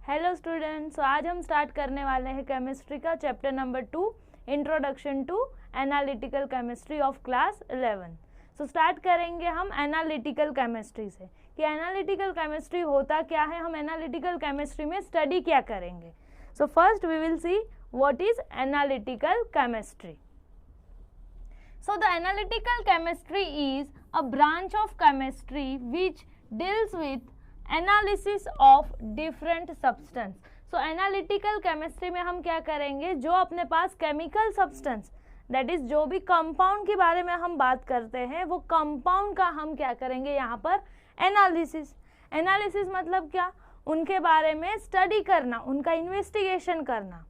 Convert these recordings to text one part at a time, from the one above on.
Hello students, तो आज हम स्टार्ट करने वाले हैं केमिस्ट्री का chapter number 2 introduction to analytical chemistry of class 11। So start करेंगे हम एनालिटिकल केमिस्ट्री से कि एनालिटिकल केमिस्ट्री होता क्या है, हम एनालिटिकल केमिस्ट्री में स्टडी क्या करेंगे। So first we will see what is analytical chemistry. So the analytical chemistry is a branch of chemistry which deals with analysis of different substance. So analytical chemistry में हम क्या करेंगे, जो अपने पास chemical substance that is जो भी compound के बारे में हम बात करते हैं वो compound का हम क्या करेंगे यहाँ पर analysis। analysis मतलब क्या, उनके बारे में study करना, उनका investigation करना,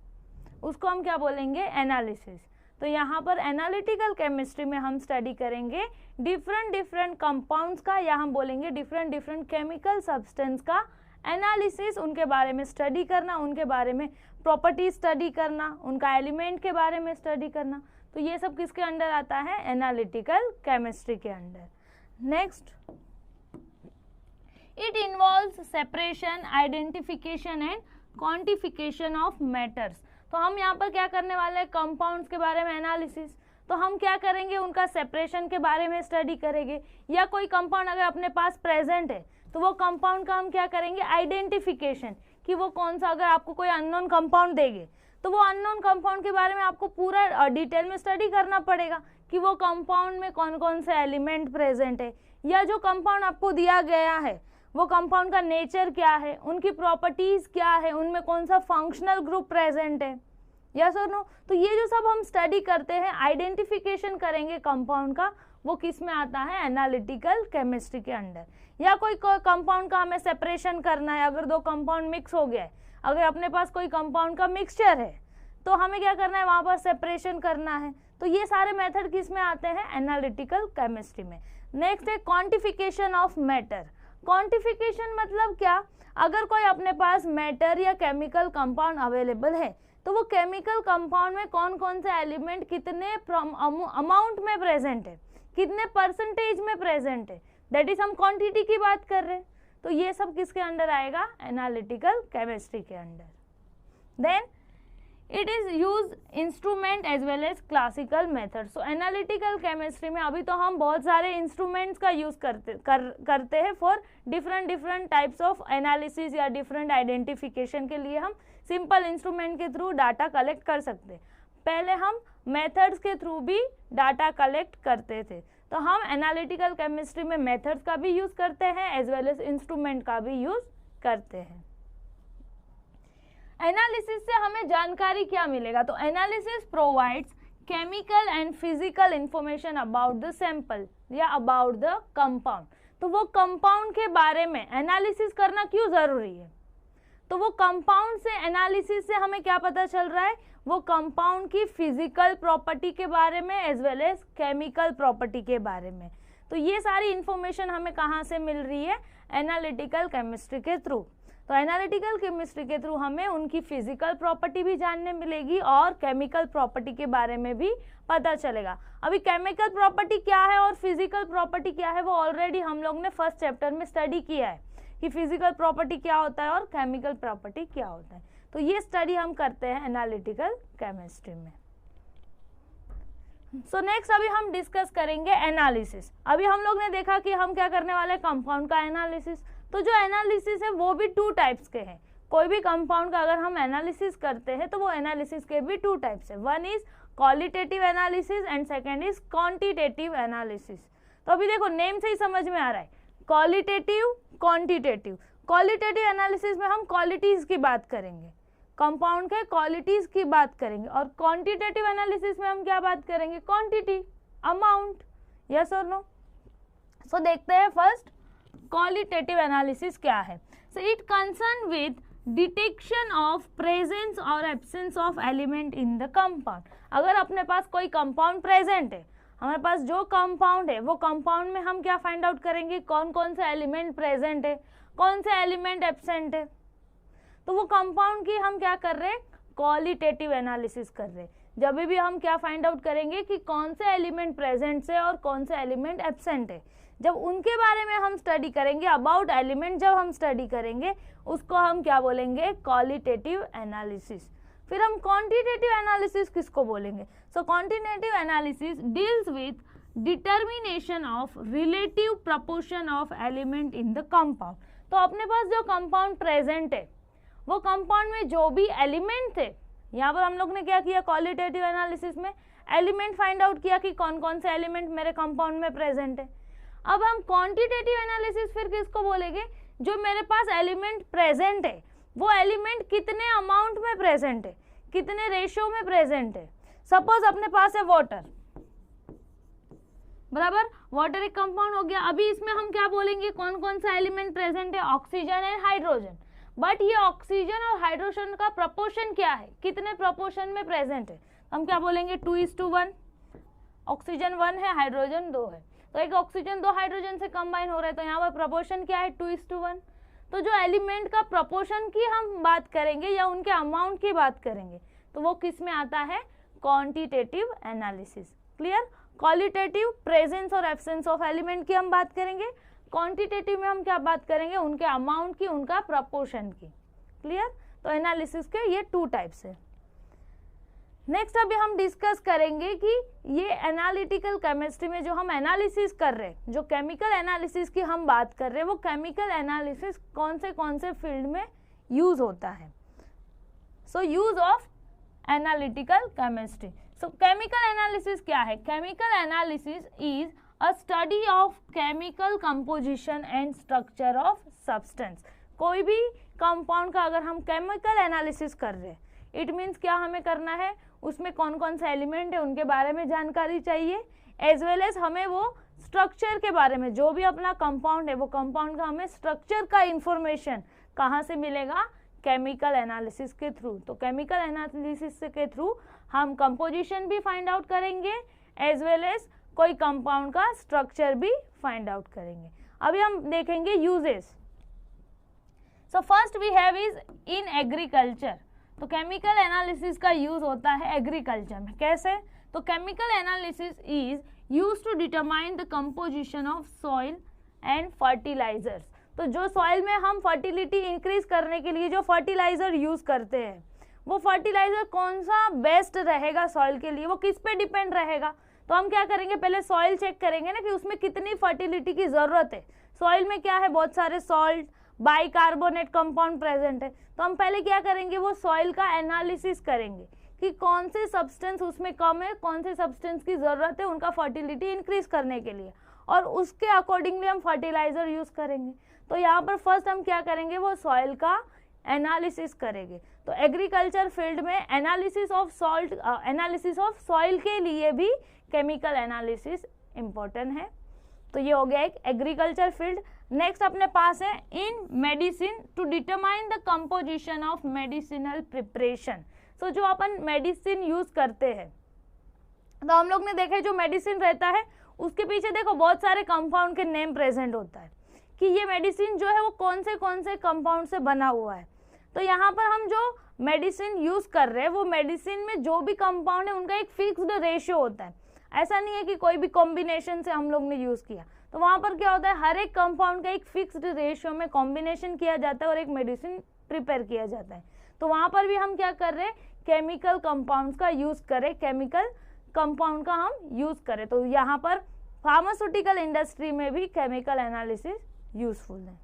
उसको हम क्या बोलेंगे analysis। तो यहाँ पर एनालिटिकल केमिस्ट्री में हम स्टडी करेंगे डिफरेंट कंपाउंड्स का, या हम बोलेंगे डिफरेंट केमिकल सब्सटेंस का एनालिसिस, उनके बारे में स्टडी करना, उनके बारे में प्रॉपर्टी स्टडी करना, उनका एलिमेंट के बारे में स्टडी करना। तो ये सब किसके अंडर आता है, एनालिटिकल केमिस्ट्री के under. Next, it involves separation, identification and quantification of matters. तो हम यहाँ पर क्या करने वाले हैं, कंपाउंड्स के बारे में एनालिसिस। तो हम क्या करेंगे, उनका सेपरेशन के बारे में स्टडी करेंगे, या कोई कंपाउंड अगर अपने पास प्रेजेंट है तो वो कंपाउंड का हम क्या करेंगे, आइडेंटिफिकेशन, कि वो कौन सा, अगर आपको कोई अननोन कंपाउंड देंगे तो वो अननोन कंपाउंड के बारे में आपको पूरा डिटेल में स्टडी करना पड़ेगा कि वो कंपाउंड में कौन कौन से एलिमेंट प्रेजेंट है, या जो कंपाउंड आपको दिया गया है वो कंपाउंड का नेचर क्या है, उनकी प्रॉपर्टीज क्या है, उनमें कौन सा फंक्शनल ग्रुप प्रेजेंट है, यस और नो। तो ये जो सब हम स्टडी करते हैं, आइडेंटिफिकेशन करेंगे कंपाउंड का, वो किस में आता है, एनालिटिकल केमिस्ट्री के अंडर। या कोई कंपाउंड का हमें सेपरेशन करना है, अगर दो कंपाउंड मिक्स हो गया है, अगर अपने पास कोई कंपाउंड का मिक्सचर है तो हमें क्या करना है, वहाँ पर सेपरेशन करना है। तो ये सारे मेथड किस में आते हैं, एनालिटिकल केमिस्ट्री में। नेक्स्ट है क्वांटिफिकेशन ऑफ मैटर। क्वांटिफिकेशन मतलब क्या, अगर कोई अपने पास मैटर या केमिकल कंपाउंड अवेलेबल है तो वो केमिकल कंपाउंड में कौन कौन से एलिमेंट कितने अमाउंट में प्रेजेंट है, कितने परसेंटेज में प्रेजेंट है, दैट इज हम क्वांटिटी की बात कर रहे हैं। तो ये सब किसके अंडर आएगा, एनालिटिकल केमिस्ट्री के under. Then it is use instrument as well as classical method. So analytical chemistry में अभी तो हम बहुत सारे इंस्ट्रूमेंट्स का यूज करते हैं for different types of analysis या डिफरेंट आइडेंटिफिकेशन के लिए हम सिंपल इंस्ट्रूमेंट के थ्रू डाटा कलेक्ट कर सकते हैं। पहले हम मेथड्स के थ्रू भी डाटा कलेक्ट करते थे, तो हम एनालिटिकल केमिस्ट्री में मेथड्स का भी यूज करते हैं एज वेल एज इंस्ट्रूमेंट का भी यूज करते हैं। एनालिसिस से हमें जानकारी क्या मिलेगा, तो analysis provides chemical and physical information about the sample या अबाउट द कंपाउंड। तो वो कंपाउंड के बारे में एनालिसिस करना क्यों जरूरी है, तो वो कंपाउंड से एनालिसिस से हमें क्या पता चल रहा है, वो कंपाउंड की फिजिकल प्रॉपर्टी के बारे में as well as chemical property के बारे में। तो ये सारी इंफॉर्मेशन हमें कहाँ से मिल रही है, एनालिटिकल केमिस्ट्री के थ्रू। तो एनालिटिकल केमिस्ट्री के थ्रू हमें उनकी फिजिकल प्रॉपर्टी भी जानने मिलेगी और केमिकल प्रॉपर्टी के बारे में भी पता चलेगा। अभी केमिकल प्रॉपर्टी क्या है और फिजिकल प्रॉपर्टी क्या है वो ऑलरेडी हम लोग ने फर्स्ट चैप्टर में स्टडी किया है कि फिजिकल प्रॉपर्टी क्या होता है और केमिकल प्रॉपर्टी क्या होता है। तो ये स्टडी हम करते हैं एनालिटिकल केमिस्ट्री में। सो नेक्स्ट अभी हम डिस्कस करेंगे एनालिसिस। अभी हम लोग ने देखा कि हम क्या करने वाले हैं, कंपाउंड का एनालिसिस। तो जो एनालिसिस है वो भी 2 टाइप्स के हैं। कोई भी कंपाउंड का अगर हम एनालिसिस करते हैं तो वो एनालिसिस के भी 2 टाइप्स है। One is qualitative analysis and second is quantitative analysis. तो अभी देखो नेम से ही समझ में आ रहा है, क्वालिटेटिव, क्वांटिटेटिव। क्वालिटेटिव एनालिसिस में हम क्वालिटीज की बात करेंगे, कंपाउंड के क्वालिटीज की बात करेंगे, और क्वांटिटेटिव एनालिसिस में हम क्या बात करेंगे, क्वांटिटी, अमाउंट, यस और नो। सो देखते हैं फर्स्ट क्वालिटेटिव एनालिसिस क्या है। So it concern with detection of presence और absence of element in the compound. अगर अपने पास कोई कंपाउंड प्रेजेंट है, हमारे पास जो कंपाउंड है वो कंपाउंड में हम क्या फाइंड आउट करेंगे, कौन कौन से एलिमेंट प्रेजेंट है, कौन से एलिमेंट एब्सेंट है। तो वो कंपाउंड की हम क्या कर रहे हैं, क्वालिटेटिव एनालिसिस कर रहे हैं। जब भी हम क्या फाइंड आउट करेंगे कि कौन से एलिमेंट प्रेजेंट है और कौन से एलिमेंट एब्सेंट है, जब उनके बारे में हम स्टडी करेंगे, अबाउट एलिमेंट जब हम स्टडी करेंगे, उसको हम क्या बोलेंगे, क्वालिटेटिव एनालिसिस। फिर हम क्वांटिटेटिव एनालिसिस किसको बोलेंगे? So quantitative analysis deals with determination of relative proportion of element in the compound. तो अपने पास जो कंपाउंड प्रेजेंट है, वो कंपाउंड में जो भी एलिमेंट थे, यहाँ पर हम लोग ने क्या किया, क्वालिटेटिव एनालिसिस में एलिमेंट फाइंड आउट किया कि कौन कौन से एलिमेंट मेरे कंपाउंड में प्रेजेंट है। अब हम क्वांटिटेटिव एनालिसिस फिर किसको बोलेंगे, जो मेरे पास एलिमेंट प्रेजेंट है, वो एलिमेंट कितने अमाउंट में प्रेजेंट है, कितने रेशियो में प्रेजेंट है। सपोज अपने पास है वाटर, बराबर, वाटर एक कंपाउंड हो गया। अभी इसमें हम क्या बोलेंगे, कौन कौन सा एलिमेंट प्रेजेंट है, ऑक्सीजन एंड हाइड्रोजन। बट ये ऑक्सीजन और हाइड्रोजन का प्रपोर्शन क्या है, कितने प्रपोर्शन में प्रेजेंट है, हम क्या बोलेंगे 2:1। ऑक्सीजन 1 है, हाइड्रोजन 2 है, तो एक ऑक्सीजन 2 हाइड्रोजन से कंबाइन हो रहा है, तो यहाँ पर प्रपोर्शन क्या है 2:1। तो जो एलिमेंट का प्रपोर्शन की हम बात करेंगे या उनके अमाउंट की बात करेंगे, तो वो किस में आता है, quantitative analysis. Clear? Qualitative presence और एब्सेंस ऑफ एलिमेंट की हम बात करेंगे, क्वांटिटेटिव में हम क्या बात करेंगे, उनके अमाउंट की, उनका प्रपोर्शन की। क्लियर? तो एनालिसिस के ये 2 टाइप्स है। नेक्स्ट अभी हम डिस्कस करेंगे कि ये एनालिटिकल केमिस्ट्री में जो हम एनालिसिस कर रहे हैं, जो केमिकल एनालिसिस की हम बात कर रहे हैं, वो केमिकल एनालिसिस कौन से फील्ड में यूज होता है। So use of analytical chemistry. So chemical analysis क्या है? Chemical analysis is a study of chemical composition and structure of substance. कोई भी कंपाउंड का अगर हम केमिकल एनालिसिस कर रहे हैं, इट मीन्स क्या हमें करना है, उसमें कौन कौन से एलिमेंट है उनके बारे में जानकारी चाहिए, एज वेल एज हमें वो स्ट्रक्चर के बारे में, जो भी अपना कंपाउंड है वो कंपाउंड का हमें स्ट्रक्चर का इंफॉर्मेशन कहाँ से मिलेगा, केमिकल एनालिसिस के थ्रू। तो केमिकल एनालिसिस के थ्रू हम कंपोजिशन भी फाइंड आउट करेंगे, एज वेल एज कोई कंपाउंड का स्ट्रक्चर भी फाइंड आउट करेंगे। अभी हम देखेंगे uses. So first we have is in agriculture. तो केमिकल एनालिसिस का यूज होता है एग्रीकल्चर में। कैसे? तो chemical analysis is use to determine the composition of soil and fertilisers. तो जो सॉइल में हम फर्टिलिटी इंक्रीज करने के लिए जो फर्टिलाइजर यूज करते हैं, वो फर्टिलाइजर कौन सा बेस्ट रहेगा सॉइल के लिए, वो किस पे डिपेंड रहेगा। तो हम क्या करेंगे, पहले सॉइल चेक करेंगे ना कि उसमें कितनी फर्टिलिटी की जरूरत है। सॉइल में क्या है, बहुत सारे सॉल्ट, बाइकार्बोनेट कंपाउंड प्रेजेंट है। तो हम पहले क्या करेंगे, वो सॉइल का एनालिसिस करेंगे कि कौन से सब्सटेंस उसमें कम है, कौन से सब्सटेंस की ज़रूरत है उनका फर्टिलिटी इंक्रीज करने के लिए, और उसके अकॉर्डिंगली हम फर्टिलाइजर यूज़ करेंगे। तो यहाँ पर फर्स्ट हम क्या करेंगे, वो सॉइल का एनालिसिस करेंगे। तो एग्रीकल्चर फील्ड में एनालिसिस ऑफ सॉइल के लिए भी केमिकल एनालिसिस इम्पोर्टेंट है। तो ये हो गया एक एग्रीकल्चर फील्ड। नेक्स्ट अपने पास है in medicine to determine the composition of medicinal preparation. So जो अपन मेडिसिन यूज करते हैं, तो हम लोग ने देखा जो मेडिसिन रहता है उसके पीछे देखो बहुत सारे कंपाउंड के नेम प्रेजेंट होता है कि ये मेडिसिन जो है वो कौन से कंपाउंड से बना हुआ है। तो यहाँ पर हम जो मेडिसिन यूज कर रहे हैं, वो मेडिसिन में जो भी कंपाउंड है उनका एक फिक्स्ड रेशियो होता है। ऐसा नहीं है कि कोई भी कॉम्बिनेशन से हम लोग ने यूज किया। तो वहाँ पर क्या होता है, हर एक कंपाउंड का एक फिक्स्ड रेशियो में कॉम्बिनेशन किया जाता है और एक मेडिसिन प्रिपेयर किया जाता है। तो वहाँ पर भी हम क्या कर रहे हैं, केमिकल कंपाउंड्स का यूज करें, केमिकल कंपाउंड का हम यूज करें। तो यहाँ पर फार्मास्यूटिकल इंडस्ट्री में भी केमिकल एनालिसिस यूजफुल है।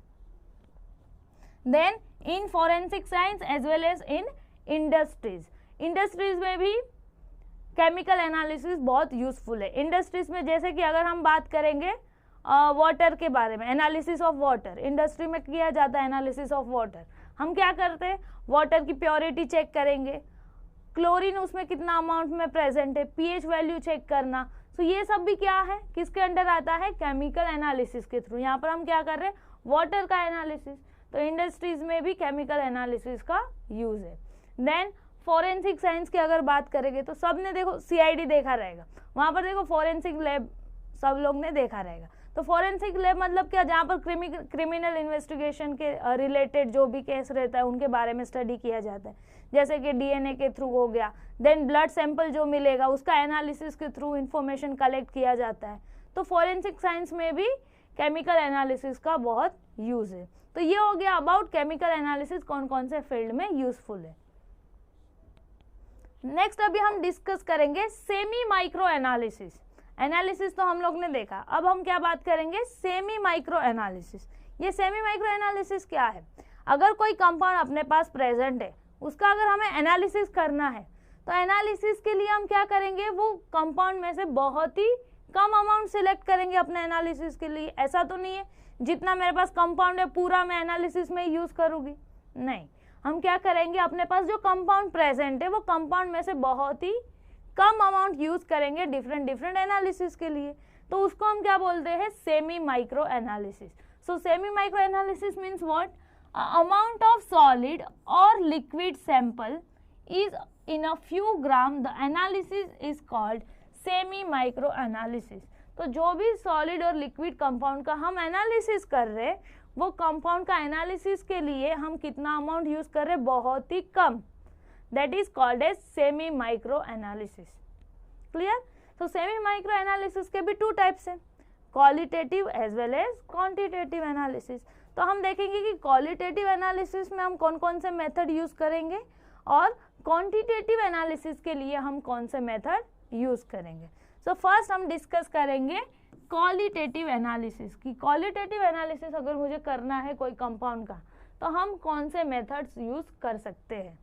Then in forensic science as well as in industries में भी केमिकल एनालिसिस बहुत यूजफुल है। इंडस्ट्रीज में जैसे कि अगर हम बात करेंगे वाटर के बारे में, एनालिसिस ऑफ वाटर इंडस्ट्री में किया जाता है। एनालिसिस ऑफ वाटर हम क्या करते हैं, वाटर की प्योरिटी चेक करेंगे, क्लोरीन उसमें कितना अमाउंट में प्रेजेंट है, पीएच वैल्यू चेक करना। तो ये सब भी क्या है, किसके अंडर आता है, केमिकल एनालिसिस के थ्रू। यहाँ पर हम क्या कर रहे हैं, वाटर का एनालिसिस। तो इंडस्ट्रीज में भी केमिकल एनालिसिस का यूज है। देन फॉरेंसिक साइंस की अगर बात करेंगे तो सबने देखो सीआईडी देखा रहेगा, वहाँ पर देखो फॉरेंसिक लैब सब लोग ने देखा रहेगा। तो फॉरेंसिक लैब मतलब क्या, जहाँ पर क्रिमिनल इन्वेस्टिगेशन के रिलेटेड जो भी केस रहता है उनके बारे में स्टडी किया जाता है, जैसे कि डीएनए के थ्रू हो गया, देन ब्लड सैंपल जो मिलेगा उसका एनालिसिस के थ्रू इंफॉर्मेशन कलेक्ट किया जाता है। तो फॉरेंसिक साइंस में भी केमिकल एनालिसिस का बहुत यूज़ है। तो ये हो गया अबाउट केमिकल एनालिसिस कौन कौन से फील्ड में यूजफुल है। नेक्स्ट अभी हम डिस्कस करेंगे सेमी माइक्रो एनालिसिस। एनालिसिस तो हम लोग ने देखा, अब हम क्या बात करेंगे, सेमी माइक्रो एनालिसिस। ये सेमी माइक्रो एनालिसिस क्या है, अगर कोई कंपाउंड अपने पास प्रेजेंट है, उसका अगर हमें एनालिसिस करना है, तो एनालिसिस के लिए हम क्या करेंगे, वो कंपाउंड में से बहुत ही कम अमाउंट सिलेक्ट करेंगे अपने एनालिसिस के लिए। ऐसा तो नहीं है जितना मेरे पास कंपाउंड है पूरा मैं एनालिसिस में यूज करूंगी, नहीं, हम क्या करेंगे, अपने पास जो कंपाउंड प्रेजेंट है वो कंपाउंड में से बहुत ही कम अमाउंट यूज करेंगे डिफरेंट एनालिसिस के लिए। तो उसको हम क्या बोलते हैं, semi micro analysis. So semi micro analysis means what, amount of solid और liquid sample is in a few gram, the analysis is called semi micro analysis. तो जो भी सॉलिड और लिक्विड कंपाउंड का हम एनालिसिस कर रहे हैं, वो कंपाउंड का एनालिसिस के लिए हम कितना अमाउंट यूज कर रहे हैं, बहुत ही कम, that is called as semi micro analysis. Clear. तो सेमी माइक्रो एनालिसिस के भी टू टाइप्स हैं, qualitative as well as quantitative analysis. तो हम देखेंगे कि क्वालिटेटिव एनालिसिस में हम कौन कौन से मेथड यूज करेंगे और क्वांटिटेटिव एनालिसिस के लिए हम कौन से मेथड यूज करेंगे। सो फर्स्ट हम डिस्कस करेंगे क्वालिटेटिव एनालिसिस की। क्वालिटेटिव एनालिसिस अगर मुझे करना है कोई कंपाउंड का, तो हम कौन से मेथड्स यूज कर सकते हैं।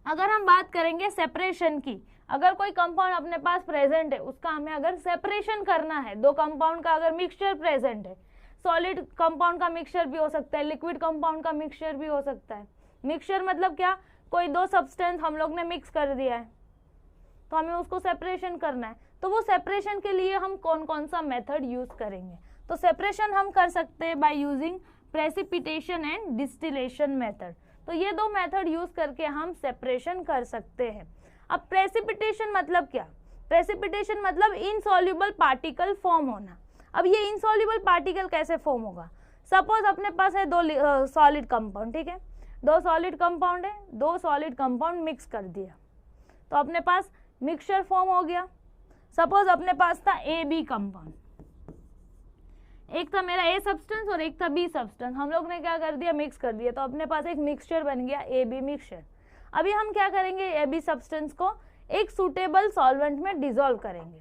अगर हम बात करेंगे सेपरेशन की, अगर कोई कंपाउंड अपने पास प्रेजेंट है, उसका हमें अगर सेपरेशन करना है, दो कंपाउंड का अगर मिक्सचर प्रेजेंट है, सॉलिड कंपाउंड का मिक्सचर भी हो सकता है, लिक्विड कंपाउंड का मिक्सचर भी हो सकता है। मिक्सचर मतलब क्या, कोई दो सब्सटेंस हम लोग ने मिक्स कर दिया है, तो हमें उसको सेपरेशन करना है। तो वो सेपरेशन के लिए हम कौन कौन सा मेथड यूज करेंगे। तो सेपरेशन हम कर सकते हैं by using precipitation and distillation method. तो ये दो मेथड यूज करके हम सेपरेशन कर सकते हैं। अब प्रेसिपिटेशन मतलब क्या, प्रेसिपिटेशन मतलब इनसॉल्युबल पार्टिकल फॉर्म होना। अब ये इनसॉल्युबल पार्टिकल कैसे फॉर्म होगा, सपोज अपने पास है दो सॉलिड कंपाउंड, ठीक है, दो सॉलिड कंपाउंड है, दो सॉलिड कंपाउंड मिक्स कर दिया, तो अपने पास मिक्सचर फॉर्म हो गया। सपोज अपने पास था ए बी कंपाउंड, एक था मेरा ए सब्सटेंस और एक था बी सब्सटेंस, हम लोग ने क्या कर दिया, मिक्स कर दिया, तो अपने पास एक मिक्सचर बन गया ए बी मिक्सचर। अभी हम क्या करेंगे, ए बी सब्सटेंस को एक सुटेबल सॉल्वेंट में डिसॉल्व करेंगे।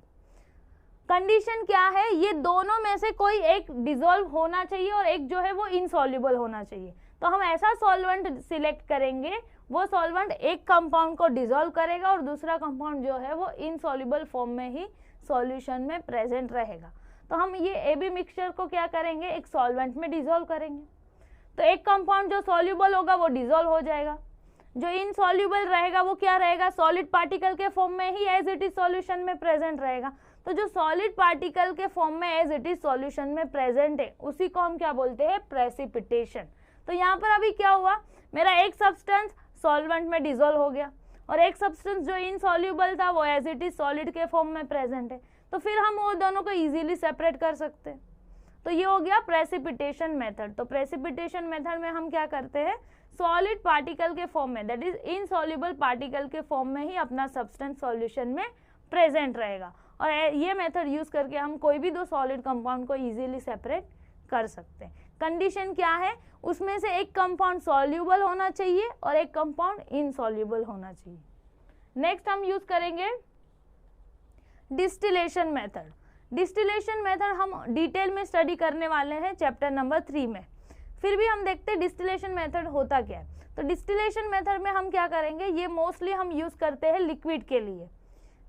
कंडीशन क्या है, ये दोनों में से कोई एक डिसॉल्व होना चाहिए और एक जो है वो इनसॉल्युबल होना चाहिए। तो हम ऐसा सॉल्वेंट सिलेक्ट करेंगे, वो सॉल्वेंट एक कंपाउंड को डिसॉल्व करेगा और दूसरा कंपाउंड जो है वो इनसॉल्युबल फॉर्म में ही सॉल्यूशन में प्रेजेंट रहेगा। तो हम ये ए बी मिक्सचर को क्या करेंगे, एक सॉल्वेंट में डिसॉल्व करेंगे। तो एक कंपाउंड जो सॉल्युबल होगा वो डिसॉल्व हो जाएगा, जो इनसॉल्युबल रहेगा वो क्या रहेगा, सॉलिड पार्टिकल के फॉर्म में ही एज इट इज सॉल्यूशन में प्रेजेंट रहेगा। तो जो सॉलिड पार्टिकल के फॉर्म में एज इट इज सॉल्यूशन में प्रेजेंट है, उसी को हम क्या बोलते हैं, प्रेसिपिटेशन। तो यहाँ पर अभी क्या हुआ, मेरा एक सब्सटेंस सॉल्वेंट में डिसॉल्व हो गया और एक सब्सटेंस जो इनसॉल्युबल था वो एज इट इज सॉलिड के फॉर्म में प्रेजेंट है। तो फिर हम वो दोनों को इजीली सेपरेट कर सकते हैं। तो ये हो गया प्रेसिपिटेशन मेथड। तो प्रेसिपिटेशन मेथड में हम क्या करते हैं, सॉलिड पार्टिकल के फॉर्म में, दैट इज इनसॉल्युबल पार्टिकल के फॉर्म में ही अपना सब्सटेंस सॉल्यूशन में प्रेजेंट रहेगा। और ये मेथड यूज करके हम कोई भी दो सॉलिड कंपाउंड को इजीली सेपरेट कर सकते हैं। कंडीशन क्या है, उसमें से एक कंपाउंड सॉल्युबल होना चाहिए और एक कंपाउंड इनसॉल्युबल होना चाहिए। नेक्स्ट हम यूज करेंगे डिस्टिलेशन मेथड। डिस्टिलेशन मेथड हम डिटेल में स्टडी करने वाले हैं चैप्टर नंबर 3 में। फिर भी हम देखते हैं डिस्टिलेशन मेथड होता क्या है। तो डिस्टिलेशन मेथड में हम क्या करेंगे, ये मोस्टली हम यूज करते हैं लिक्विड के लिए।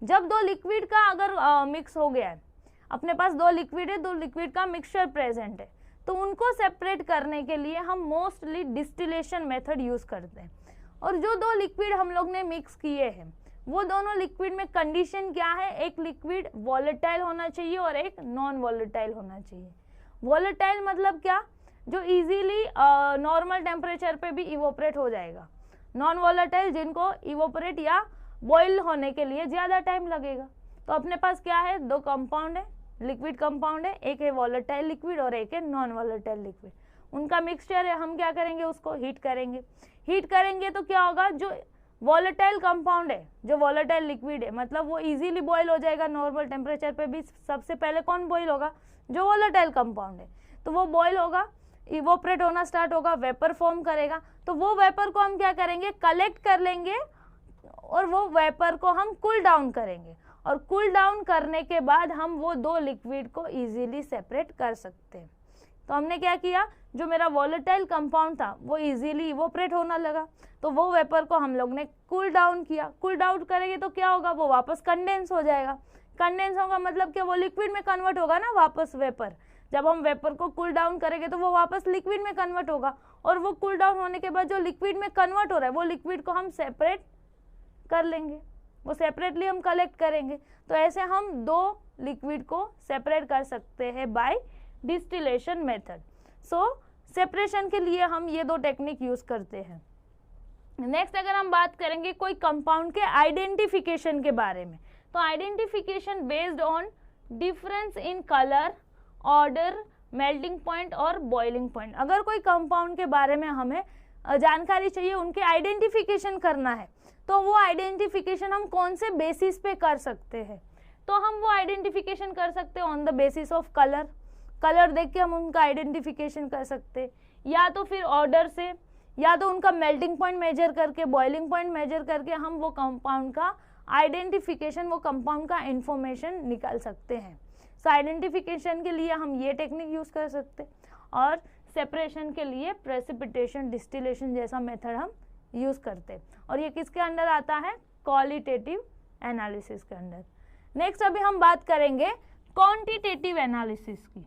जब दो लिक्विड का अगर मिक्स हो गया है, अपने पास दो लिक्विड है, दो लिक्विड का मिक्सचर प्रेजेंट है, तो उनको सेपरेट करने के लिए हम मोस्टली डिस्टिलेशन मेथड यूज करते हैं। और जो दो लिक्विड हम लोग ने मिक्स किए हैं, वो दोनों लिक्विड में कंडीशन क्या है, एक लिक्विड वॉलेटाइल होना चाहिए और एक नॉन वॉलेटाइल होना चाहिए। वॉलेटाइल मतलब क्या, जो इजीली नॉर्मल टेम्परेचर पे भी इवोपरेट हो जाएगा। नॉन वॉलेटाइल जिनको इवोपरेट या बॉयल होने के लिए ज़्यादा टाइम लगेगा। तो अपने पास क्या है, दो कंपाउंड है, लिक्विड कंपाउंड है, एक है वॉलेटाइल लिक्विड और एक है नॉन वॉलेटाइल लिक्विड, उनका मिक्सचर है। हम क्या करेंगे, उसको हीट करेंगे। हीट करेंगे तो क्या होगा, जो वॉलेटाइल कंपाउंड है, जो वॉलेटाइल लिक्विड है, मतलब वो इजीली बॉयल हो जाएगा नॉर्मल टेम्परेचर पे भी। सबसे पहले कौन बॉयल होगा, जो वॉलेटाइल कंपाउंड है, तो वो बॉयल होगा, इवोपरेट होना स्टार्ट होगा, वेपर फॉर्म करेगा। तो वो वेपर को हम क्या करेंगे, कलेक्ट कर लेंगे और वो वेपर को हम कूल डाउन करेंगे, और कूल डाउन करने के बाद हम वो दो लिक्विड को इजीली सेपरेट कर सकते हैं। तो हमने क्या किया, जो मेरा वॉलेटाइल कंपाउंड था वो इजीली इवोपरेट होना लगा, तो वो वेपर को हम लोग ने कूल डाउन किया। कूल डाउन करेंगे तो क्या होगा, वो वापस कंडेंस हो जाएगा। कंडेंस होगा मतलब कि वो लिक्विड में कन्वर्ट होगा ना वापस वेपर। जब हम वेपर को कूल डाउन करेंगे तो वो वापस लिक्विड में कन्वर्ट होगा, और वो कूल डाउन होने के बाद जो लिक्विड में कन्वर्ट हो रहा है वो लिक्विड को हम सेपरेट कर लेंगे, वो सेपरेटली हम कलेक्ट करेंगे। तो ऐसे हम दो लिक्विड को सेपरेट कर सकते हैं बाय डिस्टिलेशन मेथड। सो सेपरेशन के लिए हम ये दो टेक्निक यूज करते हैं। नेक्स्ट अगर हम बात करेंगे कोई कंपाउंड के आइडेंटिफिकेशन के बारे में, तो identification based on difference in colour, order, melting point और बॉइलिंग पॉइंट। अगर कोई कंपाउंड के बारे में हमें जानकारी चाहिए, उनके आइडेंटिफिकेशन करना है, तो वो आइडेंटिफिकेशन हम कौन से बेसिस पे कर सकते हैं, तो हम वो आइडेंटिफिकेशन कर सकते हैं on the basis of colour. Colour देख के हम उनका आइडेंटिफिकेशन कर सकते हैं, या तो फिर ऑर्डर से, या तो उनका मेल्टिंग पॉइंट मेजर करके, बॉइलिंग पॉइंट मेजर करके हम वो कंपाउंड का आइडेंटिफिकेशन, वो कंपाउंड का इंफॉर्मेशन निकाल सकते हैं। सो आइडेंटिफिकेशन के लिए हम ये टेक्निक यूज कर सकते हैं, और सेपरेशन के लिए प्रेसिपिटेशन, डिस्टिलेशन जैसा मेथड हम यूज करते हैं, और ये किसके अंडर आता है, क्वालिटेटिव एनालिसिस के अंडर। नेक्स्ट अभी हम बात करेंगे क्वांटिटेटिव एनालिसिस की।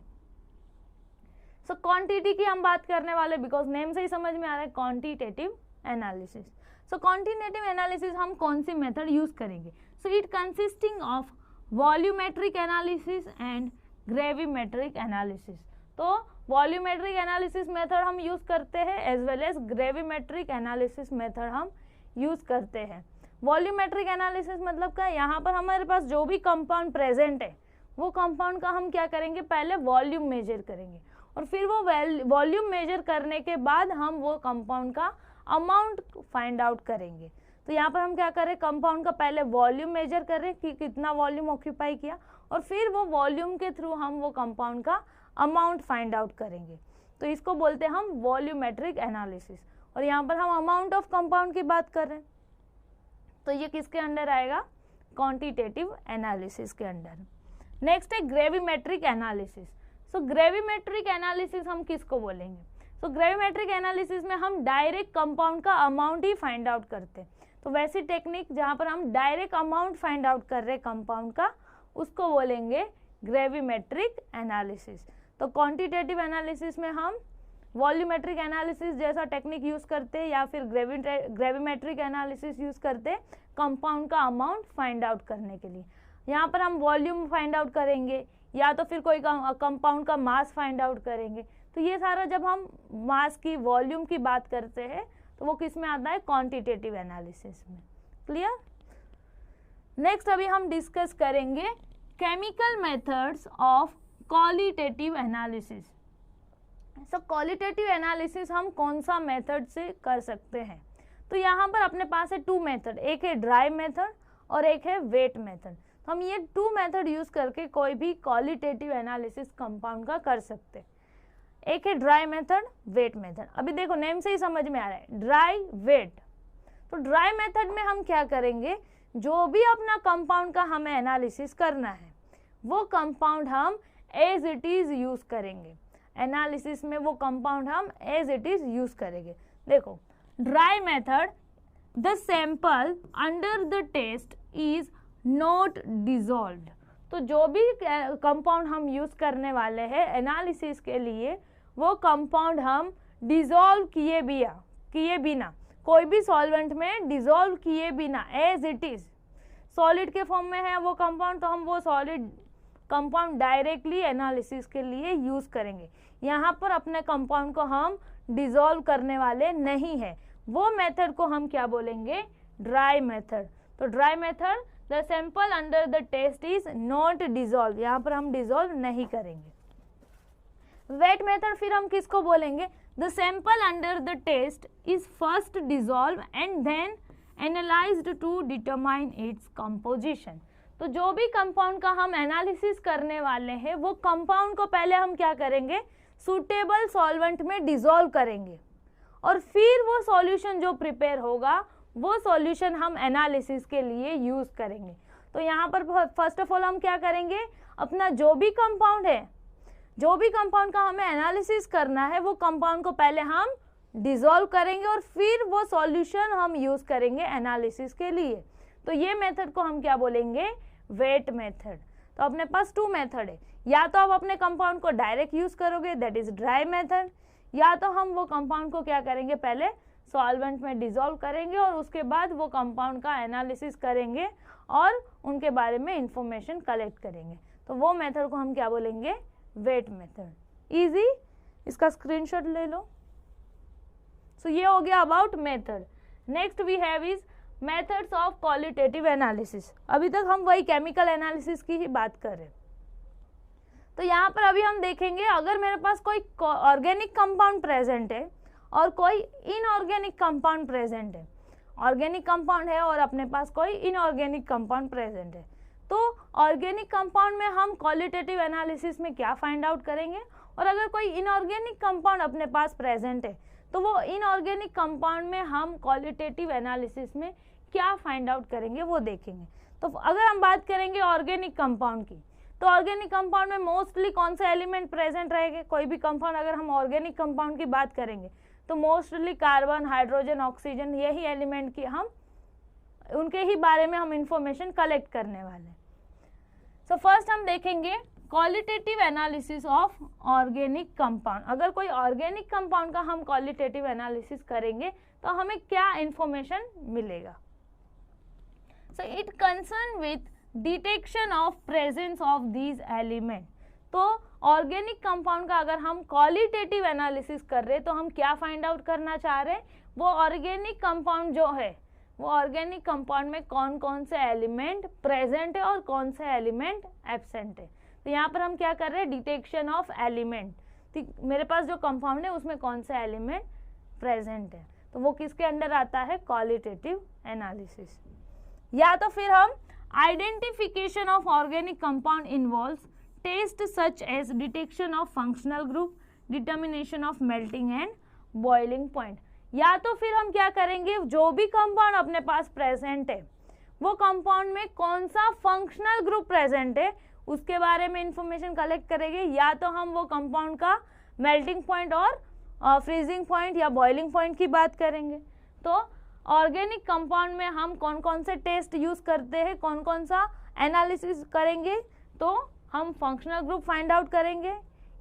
सो क्वांटिटी की हम बात करने वाले, बिकॉज नेम से ही समझ में आ रहा है, quantitative analysis. So quantitative analysis हम कौन सी मेथड यूज करेंगे, so it consisting of volumetric analysis and gravimetric analysis. तो वॉल्यूमेट्रिक एनालिसिस मेथड हम यूज करते हैं, as well as gravimetric analysis method हम यूज करते हैं। वॉल्यूमेट्रिक एनालिसिस मतलब क्या, यहाँ पर हमारे पास जो भी कंपाउंड प्रेजेंट है, वो कंपाउंड का हम क्या करेंगे, पहले वॉल्यूम मेजर करेंगे, और फिर वो वॉल्यूम मेजर करने के बाद हम वो कंपाउंड का अमाउंट फाइंड आउट करेंगे। तो यहाँ पर हम क्या करें, कंपाउंड का पहले वॉल्यूम मेजर करें कि कितना वॉल्यूम ऑक्यूपाई किया, और फिर वो वॉल्यूम के थ्रू हम वो कंपाउंड का अमाउंट फाइंड आउट करेंगे। तो इसको बोलते हैं हम वॉल्यूमेट्रिक एनालिसिस। और यहाँ पर हम अमाउंट ऑफ कंपाउंड की बात कर रहे हैं, तो ये किसके अंडर आएगा, क्वांटिटेटिव एनालिसिस के अंडर। नेक्स्ट है ग्रेविमेट्रिक एनालिसिस। सो ग्रेविमेट्रिक एनालिसिस हम किसको बोलेंगे, सो ग्रेविमेट्रिक एनालिसिस में हम डायरेक्ट कंपाउंड का अमाउंट ही फाइंड आउट करते हैं। तो वैसी टेक्निक जहाँ पर हम डायरेक्ट अमाउंट फाइंड आउट कर रहे हैं कंपाउंड का, उसको बोलेंगे ग्रेविमेट्रिक एनालिसिस। तो क्वांटिटेटिव एनालिसिस में हम वॉल्यूमेट्रिक एनालिसिस जैसा टेक्निक यूज करते हैं, या फिर ग्रेविमेट्रिक एनालिसिस यूज करते हैं कंपाउंड का अमाउंट फाइंड आउट करने के लिए। यहाँ पर हम वॉल्यूम फाइंड आउट करेंगे, या तो फिर कोई कंपाउंड का मास फाइंड आउट करेंगे। तो ये सारा जब हम मास की, वॉल्यूम की बात करते हैं, तो वो किस में आता है, क्वांटिटेटिव एनालिसिस में। क्लियर। नेक्स्ट अभी हम डिस्कस करेंगे chemical methods of qualitative analysis. So qualitative analysis हम कौन सा मेथड से कर सकते हैं, तो यहाँ पर अपने पास है टू मेथड, एक है ड्राई मेथड और एक है वेट मेथड। तो हम ये टू मेथड यूज करके कोई भी क्वालिटेटिव एनालिसिस कंपाउंड का कर सकते हैं। एक है ड्राई मेथड, वेट मेथड। अभी देखो नेम से ही समझ में आ रहा है, ड्राई, वेट। तो ड्राई मेथड में हम क्या करेंगे, जो भी अपना कंपाउंड का हमें एनालिसिस करना है, वो कंपाउंड हम एज इट इज यूज करेंगे। एनालिसिस में वो कंपाउंड हम एज इट इज यूज करेंगे। देखो dry method, the sample under the test is not dissolved. तो जो भी कंपाउंड हम यूज करने वाले हैं एनालिसिस के लिए, वो कंपाउंड हम डिसॉल्व किए बिना, कोई भी सॉल्वेंट में डिसॉल्व किए बिना, एज इट इज सॉलिड के फॉर्म में है वो कंपाउंड, तो हम वो सॉलिड कंपाउंड डायरेक्टली एनालिसिस के लिए यूज करेंगे। यहाँ पर अपने कंपाउंड को हम डिसॉल्व करने वाले नहीं है, वो मेथड को हम क्या बोलेंगे, ड्राई मेथड। तो dry method, the sample under the test is not dissolve, यहाँ पर हम डिजोल्व नहीं करेंगे। वेट मेथड फिर हम किसको बोलेंगे, the sample under the test is first dissolve and then analysed to determine its composition. तो जो भी कंपाउंड का हम एनालिसिस करने वाले हैं वो कंपाउंड को पहले हम क्या करेंगे, सूटेबल सॉल्वेंट में डिजोल्व करेंगे और फिर वो सॉल्यूशन जो प्रिपेयर होगा वो सॉल्यूशन हम एनालिसिस के लिए यूज करेंगे। तो यहाँ पर फर्स्ट ऑफ ऑल हम क्या करेंगे, अपना जो भी कंपाउंड है, जो भी कंपाउंड का हमें एनालिसिस करना है वो कंपाउंड को पहले हम डिसॉल्व करेंगे और फिर वो सॉल्यूशन हम यूज करेंगे एनालिसिस के लिए। तो ये मेथड को हम क्या बोलेंगे, वेट मेथड। तो अपने पास टू मेथड है, या तो आप अपने कंपाउंड को डायरेक्ट यूज करोगे दैट इज ड्राई मेथड, या तो हम वो कंपाउंड को क्या करेंगे, पहले सॉल्वेंट में डिसॉल्व करेंगे और उसके बाद वो कंपाउंड का एनालिसिस करेंगे और उनके बारे में इंफॉर्मेशन कलेक्ट करेंगे। तो वो मेथड को हम क्या बोलेंगे, वेट मेथड। इजी, इसका स्क्रीनशॉट ले लो। सो ये हो गया about method. Next we have is methods of qualitative analysis. अभी तक हम वही केमिकल एनालिसिस की ही बात कर रहे हैं। तो यहाँ पर अभी हम देखेंगे, अगर मेरे पास कोई ऑर्गेनिक कंपाउंड प्रेजेंट है और कोई इनऑर्गेनिक कंपाउंड प्रेजेंट है, ऑर्गेनिक कंपाउंड है और अपने पास कोई इनऑर्गेनिक कंपाउंड प्रेजेंट है, तो ऑर्गेनिक कंपाउंड में हम क्वालिटेटिव एनालिसिस में क्या फाइंड आउट करेंगे, और अगर कोई इनऑर्गेनिक कंपाउंड अपने पास प्रेजेंट है तो वो इनऑर्गेनिक कंपाउंड में हम क्वालिटेटिव एनालिसिस में क्या फाइंड आउट करेंगे वो देखेंगे। तो अगर हम बात करेंगे ऑर्गेनिक कंपाउंड की, तो ऑर्गेनिक कंपाउंड में मोस्टली कौन सा एलिमेंट प्रेजेंट रहेंगे, कोई भी कंपाउंड अगर हम ऑर्गेनिक कंपाउंड की बात करेंगे तो मोस्टली कार्बन, हाइड्रोजन, ऑक्सीजन, यही एलिमेंट की हम उनके ही बारे में हम इंफॉर्मेशन कलेक्ट करने वाले। सो फर्स्ट हम देखेंगे qualitative analysis of organic compound. अगर कोई ऑर्गेनिक कंपाउंड का हम क्वालिटेटिव एनालिसिस करेंगे तो हमें क्या इंफॉर्मेशन मिलेगा। सो it concern with detection of presence of these element. तो ऑर्गेनिक कंपाउंड का अगर हम क्वालिटेटिव एनालिसिस कर रहे हैं तो हम क्या फाइंड आउट करना चाह रहे हैं, वो ऑर्गेनिक कंपाउंड जो है वो ऑर्गेनिक कंपाउंड में कौन कौन से एलिमेंट प्रेजेंट है और कौन से एलिमेंट एब्सेंट है। तो यहाँ पर हम क्या कर रहे हैं, डिटेक्शन ऑफ एलिमेंट। तो मेरे पास जो कंपाउंड है उसमें कौन सा एलिमेंट प्रेजेंट है, तो वो किसके अंडर आता है, क्वालिटेटिव एनालिसिस। या तो फिर हम identification of organic compound involves test such as detection of functional group, determination of melting and boiling point. या तो फिर हम क्या करेंगे, जो भी कंपाउंड अपने पास प्रेजेंट है वो कंपाउंड में कौन सा फंक्शनल ग्रुप प्रेजेंट है उसके बारे में इंफॉर्मेशन कलेक्ट करेंगे, या तो हम वो कंपाउंड का मेल्टिंग पॉइंट और फ्रीजिंग पॉइंट या बॉइलिंग पॉइंट की बात करेंगे। तो ऑर्गेनिक कंपाउंड में हम कौन कौन से टेस्ट यूज करते हैं, कौन कौन सा एनालिसिस करेंगे, तो हम फंक्शनल ग्रुप फाइंड आउट करेंगे,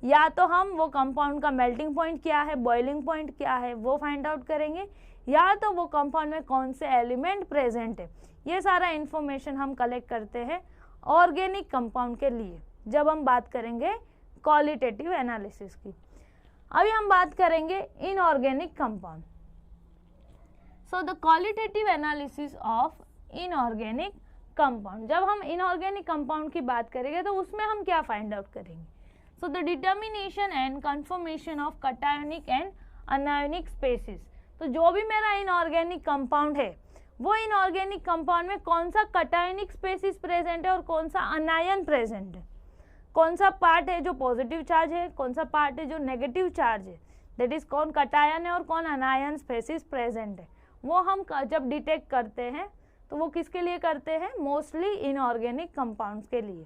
या तो हम वो कंपाउंड का मेल्टिंग पॉइंट क्या है, बॉइलिंग पॉइंट क्या है वो फाइंड आउट करेंगे, या तो वो कंपाउंड में कौन से एलिमेंट प्रेजेंट है। ये सारा इंफॉर्मेशन हम कलेक्ट करते हैं ऑर्गेनिक कंपाउंड के लिए जब हम बात करेंगे क्वालिटेटिव एनालिसिस की। अभी हम बात करेंगे inorganic compound. So the qualitative analysis of inorganic compound, जब हम इनऑर्गेनिक कंपाउंड की बात करेंगे तो उसमें हम क्या फाइंड आउट करेंगे। So the determination and confirmation of cationic and anionic species. तो जो भी मेरा इनऑर्गेनिक कंपाउंड है वो इनऑर्गेनिक कंपाउंड में कौन सा कटायोनिक स्पेसिस प्रेजेंट है और कौन सा अनायन प्रेजेंट है, कौन सा पार्ट है जो पॉजिटिव चार्ज है, कौन सा पार्ट है जो नेगेटिव चार्ज है, दैट इज कौन कटायन है और कौन अनायन स्पेसिस प्रेजेंट है, वो हम जब डिटेक्ट करते हैं तो वो किसके लिए करते हैं, मोस्टली इनऑर्गेनिक कंपाउंड्स के लिए।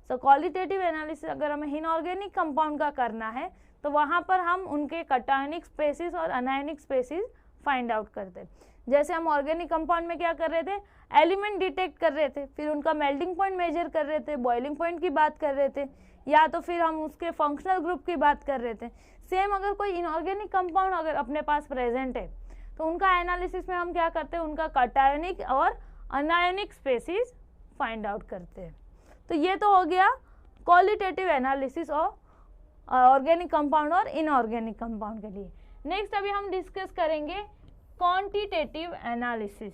सो क्वालिटेटिव एनालिसिस अगर हमें इनऑर्गेनिक कंपाउंड का करना है तो वहाँ पर हम उनके कटायनिक स्पेसिस और अनायनिक स्पेसिस फाइंड आउट करते हैं। जैसे हम ऑर्गेनिक कंपाउंड में क्या कर रहे थे, एलिमेंट डिटेक्ट कर रहे थे, फिर उनका मेल्टिंग पॉइंट मेजर कर रहे थे, बॉइलिंग पॉइंट की बात कर रहे थे, या तो फिर हम उसके फंक्शनल ग्रुप की बात कर रहे थे। सेम अगर कोई इनऑर्गेनिक कंपाउंड अगर अपने पास प्रेजेंट है तो उनका एनालिसिस में हम क्या करते हैं, उनका कटायनिक और अनायनिक स्पेसिस फाइंड आउट करते हैं। तो ये तो हो गया qualitative analysis of organic compound और इनऑर्गेनिक कंपाउंड के लिए। नेक्स्ट अभी हम डिस्कस करेंगे क्वांटिटेटिव एनालिसिस।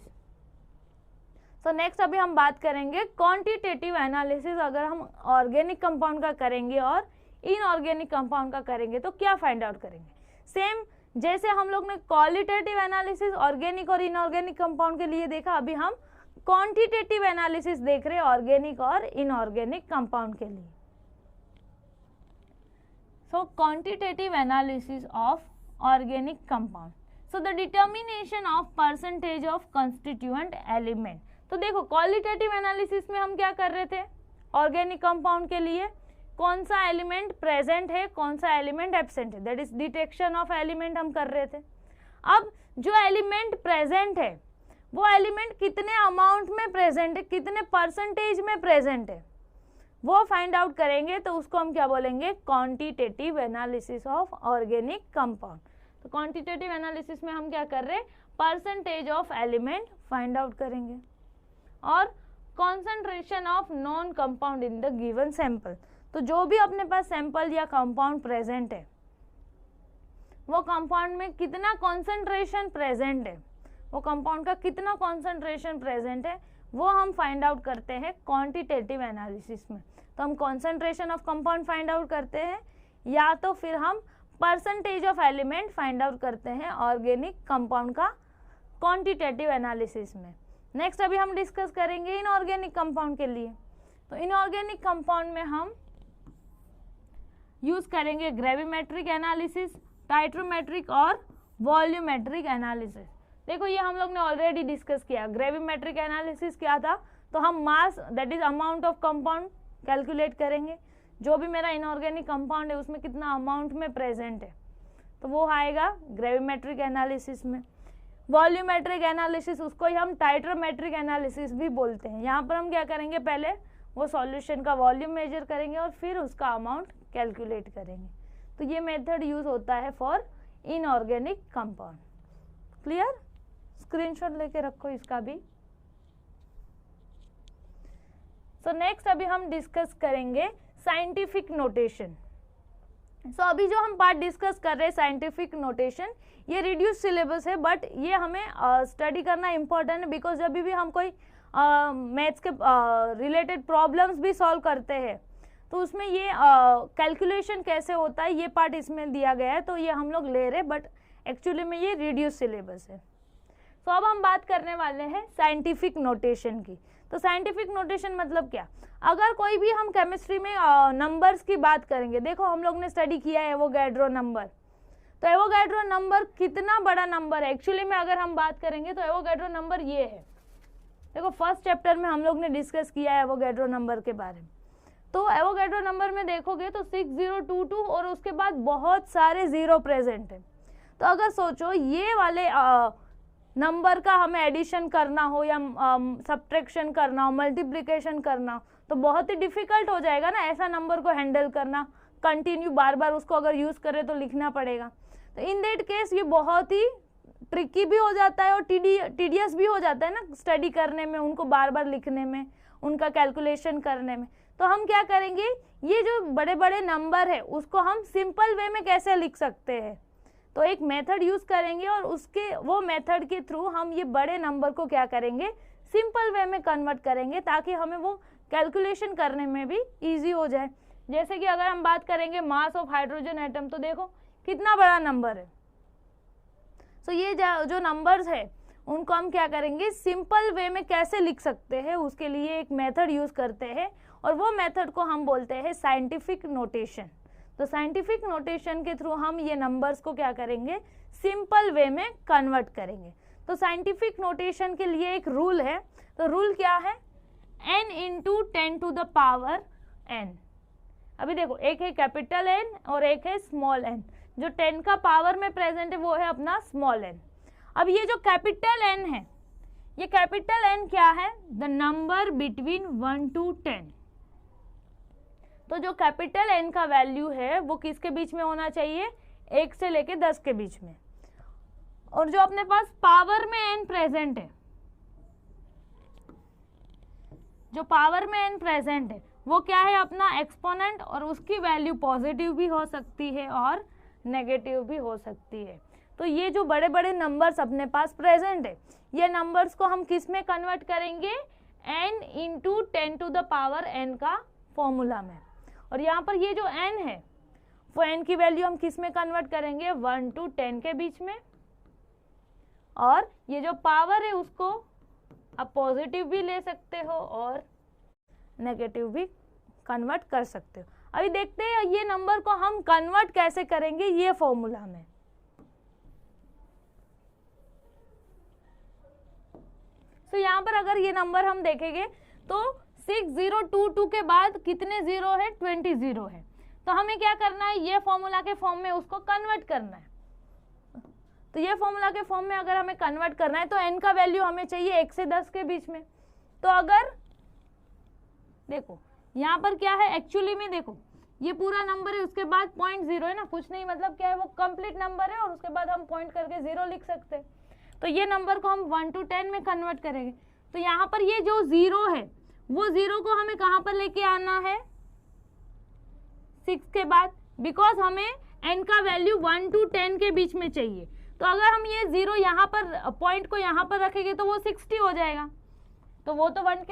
सो नेक्स्ट अभी हम बात करेंगे क्वांटिटेटिव एनालिसिस। अगर हम ऑर्गेनिक कंपाउंड का करेंगे और इनऑर्गेनिक कंपाउंड का करेंगे तो क्या फाइंड आउट करेंगे। सेम जैसे हम लोग ने क्वालिटेटिव एनालिसिस ऑर्गेनिक और इनऑर्गेनिक कंपाउंड के लिए देखा, अभी हम क्वांटिटेटिव एनालिसिस देख रहे हैं ऑर्गेनिक और इनऑर्गेनिक कंपाउंड के लिए। So quantitative analysis of organic compound, so the determination of percentage of constituent element. तो देखो क्वालिटेटिव एनालिसिस में हम क्या कर रहे थे, ऑर्गेनिक कंपाउंड के लिए कौन सा एलिमेंट प्रेजेंट है, कौन सा एलिमेंट एब्सेंट है, that is detection of element हम कर रहे थे। अब जो एलिमेंट प्रेजेंट है वो एलिमेंट कितने अमाउंट में प्रेजेंट है, कितने परसेंटेज में प्रेजेंट है, वो फाइंड आउट करेंगे। तो उसको हम क्या बोलेंगे, quantitative analysis of organic compound. तो क्वांटिटेटिव एनालिसिस में हम क्या कर रहे हैं, percentage of element find out करेंगे और concentration of non compound in the given sample. तो जो भी अपने पास सैंपल या कंपाउंड प्रेजेंट है वो कंपाउंड में कितना कॉन्सेंट्रेशन प्रेजेंट है, वो कंपाउंड का कितना कॉन्सेंट्रेशन प्रेजेंट है, वो हम फाइंड आउट करते हैं क्वांटिटेटिव एनालिसिस में। तो हम concentration of compound find out करते हैं या तो फिर हम percentage of element find out करते हैं ऑर्गेनिक कंपाउंड का क्वांटिटेटिव एनालिसिस में। नेक्स्ट अभी हम डिस्कस करेंगे इनऑर्गेनिक कंपाउंड के लिए। तो इनऑर्गेनिक कंपाउंड में हम यूज करेंगे ग्रेविमेट्रिक एनालिसिस, टाइट्रोमेट्रिक और वॉल्यूमेट्रिक एनालिसिस। देखो ये हम लोग ने ऑलरेडी डिस्कस किया। ग्रेविमेट्रिक एनालिसिस क्या था, तो हम mass that is amount of compound calculate करेंगे, जो भी मेरा इनऑर्गेनिक कंपाउंड है उसमें कितना अमाउंट में प्रेजेंट है, तो वो आएगा ग्रेविमेट्रिक एनालिसिस में। वॉल्यूमेट्रिक एनालिसिस उसको ही हम टाइट्रोमेट्रिक एनालिसिस भी बोलते हैं। यहाँ पर हम क्या करेंगे, पहले वो सॉल्यूशन का वॉल्यूम मेजर करेंगे और फिर उसका अमाउंट कैलकुलेट करेंगे। तो ये मेथड यूज होता है for inorganic compound. Clear, screenshot लेके रखो इसका भी। सो नेक्स्ट अभी हम डिस्कस करेंगे साइंटिफिक नोटेशन। सो अभी जो हम पार्ट डिस्कस कर रहे हैं साइंटिफिक नोटेशन, ये रिड्यूस सिलेबस है बट ये हमें स्टडी करना इम्पोर्टेंट है, बिकॉज जब भी हम कोई मैथ्स के रिलेटेड प्रॉब्लम्स भी सॉल्व करते हैं तो उसमें ये कैलकुलेशन कैसे होता है ये पार्ट इसमें दिया गया है, तो ये हम लोग ले रहे, बट एक्चुअली में ये रिड्यूस सिलेबस है। तो अब हम बात करने वाले हैं साइंटिफिक नोटेशन की। तो साइंटिफिक नोटेशन मतलब क्या, अगर कोई भी हम केमिस्ट्री में नंबर्स की बात करेंगे, देखो हम लोग ने स्टडी किया है एवोगैड्रो नंबर। तो एवोगैड्रो नंबर कितना बड़ा नंबर है, एक्चुअली में अगर हम बात करेंगे तो एवोगैड्रो नंबर ये है। देखो फर्स्ट चैप्टर में हम लोग ने डिस्कस किया है एवोगैड्रो नंबर के बारे में। तो एवोगैड्रो नंबर में देखोगे तो 6022 और उसके बाद बहुत सारे जीरो प्रेजेंट है। तो अगर सोचो ये वाले नंबर का हमें एडिशन करना हो या सब्ट्रैक्शन करना हो, मल्टीप्लिकेशन करना हो, तो बहुत ही डिफिकल्ट हो जाएगा ना ऐसा नंबर को हैंडल करना, कंटिन्यू बार बार उसको अगर यूज करें तो लिखना पड़ेगा। तो इन दैट केस ये बहुत ही ट्रिकी भी हो जाता है और टीडियस भी हो जाता है ना स्टडी करने में, उनको बार बार लिखने में, उनका कैलकुलेशन करने में। तो हम क्या करेंगे, ये जो बड़े बड़े नंबर है उसको हम सिंपल वे में कैसे लिख सकते हैं, तो एक मेथड यूज करेंगे और उसके वो मेथड के थ्रू हम ये बड़े नंबर को क्या करेंगे, सिंपल वे में कन्वर्ट करेंगे, ताकि हमें वो कैलकुलेशन करने में भी इजी हो जाए। जैसे कि अगर हम बात करेंगे मास ऑफ हाइड्रोजन एटम, तो देखो कितना बड़ा नंबर है। सो ये जो नंबर्स है उनको हम क्या करेंगे, सिंपल वे में कैसे लिख सकते हैं, उसके लिए एक मेथड यूज करते हैं और वो मेथड को हम बोलते हैं साइंटिफिक नोटेशन। तो साइंटिफिक नोटेशन के थ्रू हम ये नंबर्स को क्या करेंगे, सिंपल वे में कन्वर्ट करेंगे। तो साइंटिफिक नोटेशन के लिए एक रूल है, तो रूल क्या है, n into 10 to the power n। अभी देखो एक है कैपिटल N और एक है स्मॉल n। जो 10 का पावर में प्रेजेंट है वो है अपना स्मॉल n। अब ये जो कैपिटल N है, ये कैपिटल N क्या है, द नंबर बिटवीन 1 to 10। तो जो कैपिटल N का वैल्यू है वो किसके बीच में होना चाहिए, 1 से लेके 10 के बीच में। और जो अपने पास पावर में n प्रेजेंट है, जो पावर में n प्रेजेंट है वो क्या है, अपना एक्सपोनेंट, और उसकी वैल्यू पॉजिटिव भी हो सकती है और नेगेटिव भी हो सकती है। तो ये जो बड़े बड़े नंबर्स अपने पास प्रेजेंट है, ये नंबर्स को हम किस में कन्वर्ट करेंगे, n into 10 to the power n का फॉर्मूला में। और यहाँ पर ये जो n है वो n की वैल्यू हम किस में कन्वर्ट करेंगे, 1 टू 10 के बीच में। और ये जो पावर है उसको आप पॉजिटिव भी ले सकते हो और नेगेटिव भी कन्वर्ट कर सकते हो। अभी देखते हैं ये नंबर को हम कन्वर्ट कैसे करेंगे ये फॉर्मूला में। तो यहाँ पर अगर ये नंबर हम देखेंगे तो 6022 के बाद कितने जीरो है, 20 जीरो है। तो हमें क्या करना है, ये फॉर्मूला के फॉर्म में उसको कन्वर्ट करना है। तो ये फॉर्मूला के फॉर्म में अगर हमें कन्वर्ट करना है तो n का वैल्यू हमें चाहिए 1 से 10 के बीच में। तो अगर देखो यहाँ पर क्या है, एक्चुअली में देखो ये पूरा नंबर है, उसके बाद 0.0 है ना, कुछ नहीं मतलब क्या है, वो कंप्लीट नंबर है और उसके बाद हम पॉइंट करके 0 लिख सकते हैं। तो ये नंबर को हम 1 टू 10 में कन्वर्ट करेंगे। तो यहाँ पर ये जो 0 है वो 0 को हमें कहाँ पर लेके आना है, 6 के बाद, बिकॉज हमें n का वैल्यू 1 टू 10 के बीच में चाहिए। तो अगर हम ये 0 यहाँ पर पॉइंट को यहाँ पर रखेंगे तो वो 60 हो जाएगा। तो वो तो 1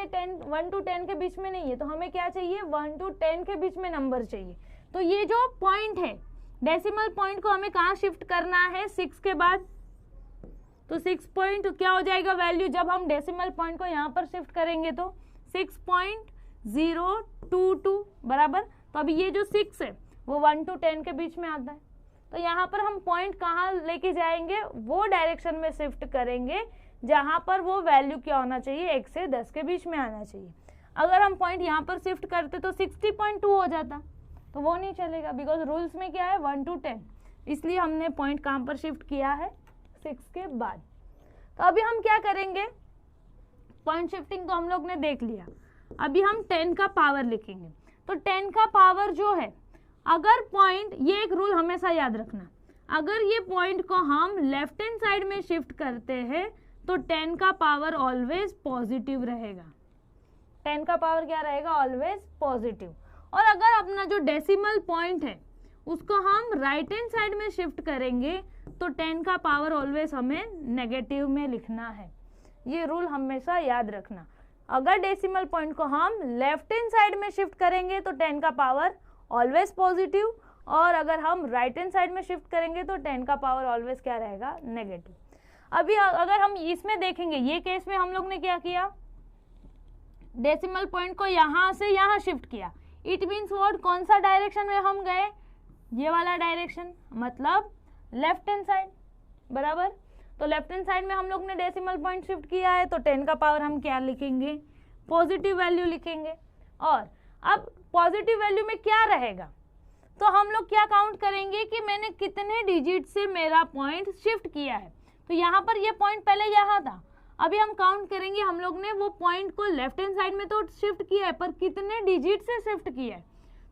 टू 10 के बीच में नहीं है, तो हमें क्या चाहिए, 1 टू 10 के बीच में नंबर चाहिए। तो ये जो पॉइंट है, डेसिमल पॉइंट को हमें कहाँ शिफ्ट करना है, 6 के बाद। तो 6 पॉइंट क्या हो जाएगा वैल्यू, जब हम डेसिमल पॉइंट को यहाँ पर शिफ्ट करेंगे तो 6.022 बराबर। तो अभी ये जो 6 है वो 1 टू 10 के बीच में आता है। तो यहाँ पर हम पॉइंट कहाँ लेके जाएंगे, वो डायरेक्शन में शिफ्ट करेंगे जहाँ पर वो वैल्यू क्या होना चाहिए, 1 से 10 के बीच में आना चाहिए। अगर हम पॉइंट यहाँ पर शिफ्ट करते तो 60.2 हो जाता, तो वो नहीं चलेगा, बिकॉज रूल्स में क्या है 1 टू 10, इसलिए हमने पॉइंट कहाँ पर शिफ्ट किया है, 6 के बाद। तो अभी हम क्या करेंगे, पॉइंट शिफ्टिंग तो हम लोग ने देख लिया, अभी हम 10 का पावर लिखेंगे। तो 10 का पावर जो है, अगर पॉइंट, ये एक रूल हमेशा याद रखना, अगर ये पॉइंट को हम लेफ्ट हैंड साइड में शिफ्ट करते हैं तो 10 का पावर ऑलवेज पॉजिटिव रहेगा। 10 का पावर क्या रहेगा, ऑलवेज पॉजिटिव। और अगर अपना जो डेसिमल पॉइंट है उसको हम राइट हैंड साइड में शिफ्ट करेंगे तो 10 का पावर ऑलवेज हमें नेगेटिव में लिखना है। ये रूल हमेशा याद रखना, अगर डेसिमल पॉइंट को हम लेफ्ट हैंड साइड में शिफ्ट करेंगे तो 10 का पावर ऑलवेज पॉजिटिव, और अगर हम राइट हैंड साइड में शिफ्ट करेंगे तो 10 का पावर ऑलवेज क्या रहेगा, नेगेटिव। अभी अगर हम इसमें देखेंगे, ये केस में हम लोग ने क्या किया, डेसिमल पॉइंट को यहाँ से यहाँ शिफ्ट किया। इट मीन्स व्हाट, कौन सा डायरेक्शन में हम गए, ये वाला डायरेक्शन, मतलब लेफ्ट हैंड साइड बराबर। तो लेफ्ट हैंड साइड में हम लोग ने डेसिमल पॉइंट शिफ्ट किया है, तो 10 का पावर हम क्या लिखेंगे, पॉजिटिव वैल्यू लिखेंगे। और अब पॉजिटिव वैल्यू में क्या रहेगा, तो हम लोग क्या काउंट करेंगे कि मैंने कितने डिजिट से मेरा पॉइंट शिफ्ट किया है। तो यहाँ पर ये पॉइंट पहले यहाँ था, अभी हम काउंट करेंगे, हम लोग ने वो पॉइंट को लेफ्ट हैंड साइड में तो शिफ्ट किया है, पर कितने डिजिट से शिफ्ट किया है।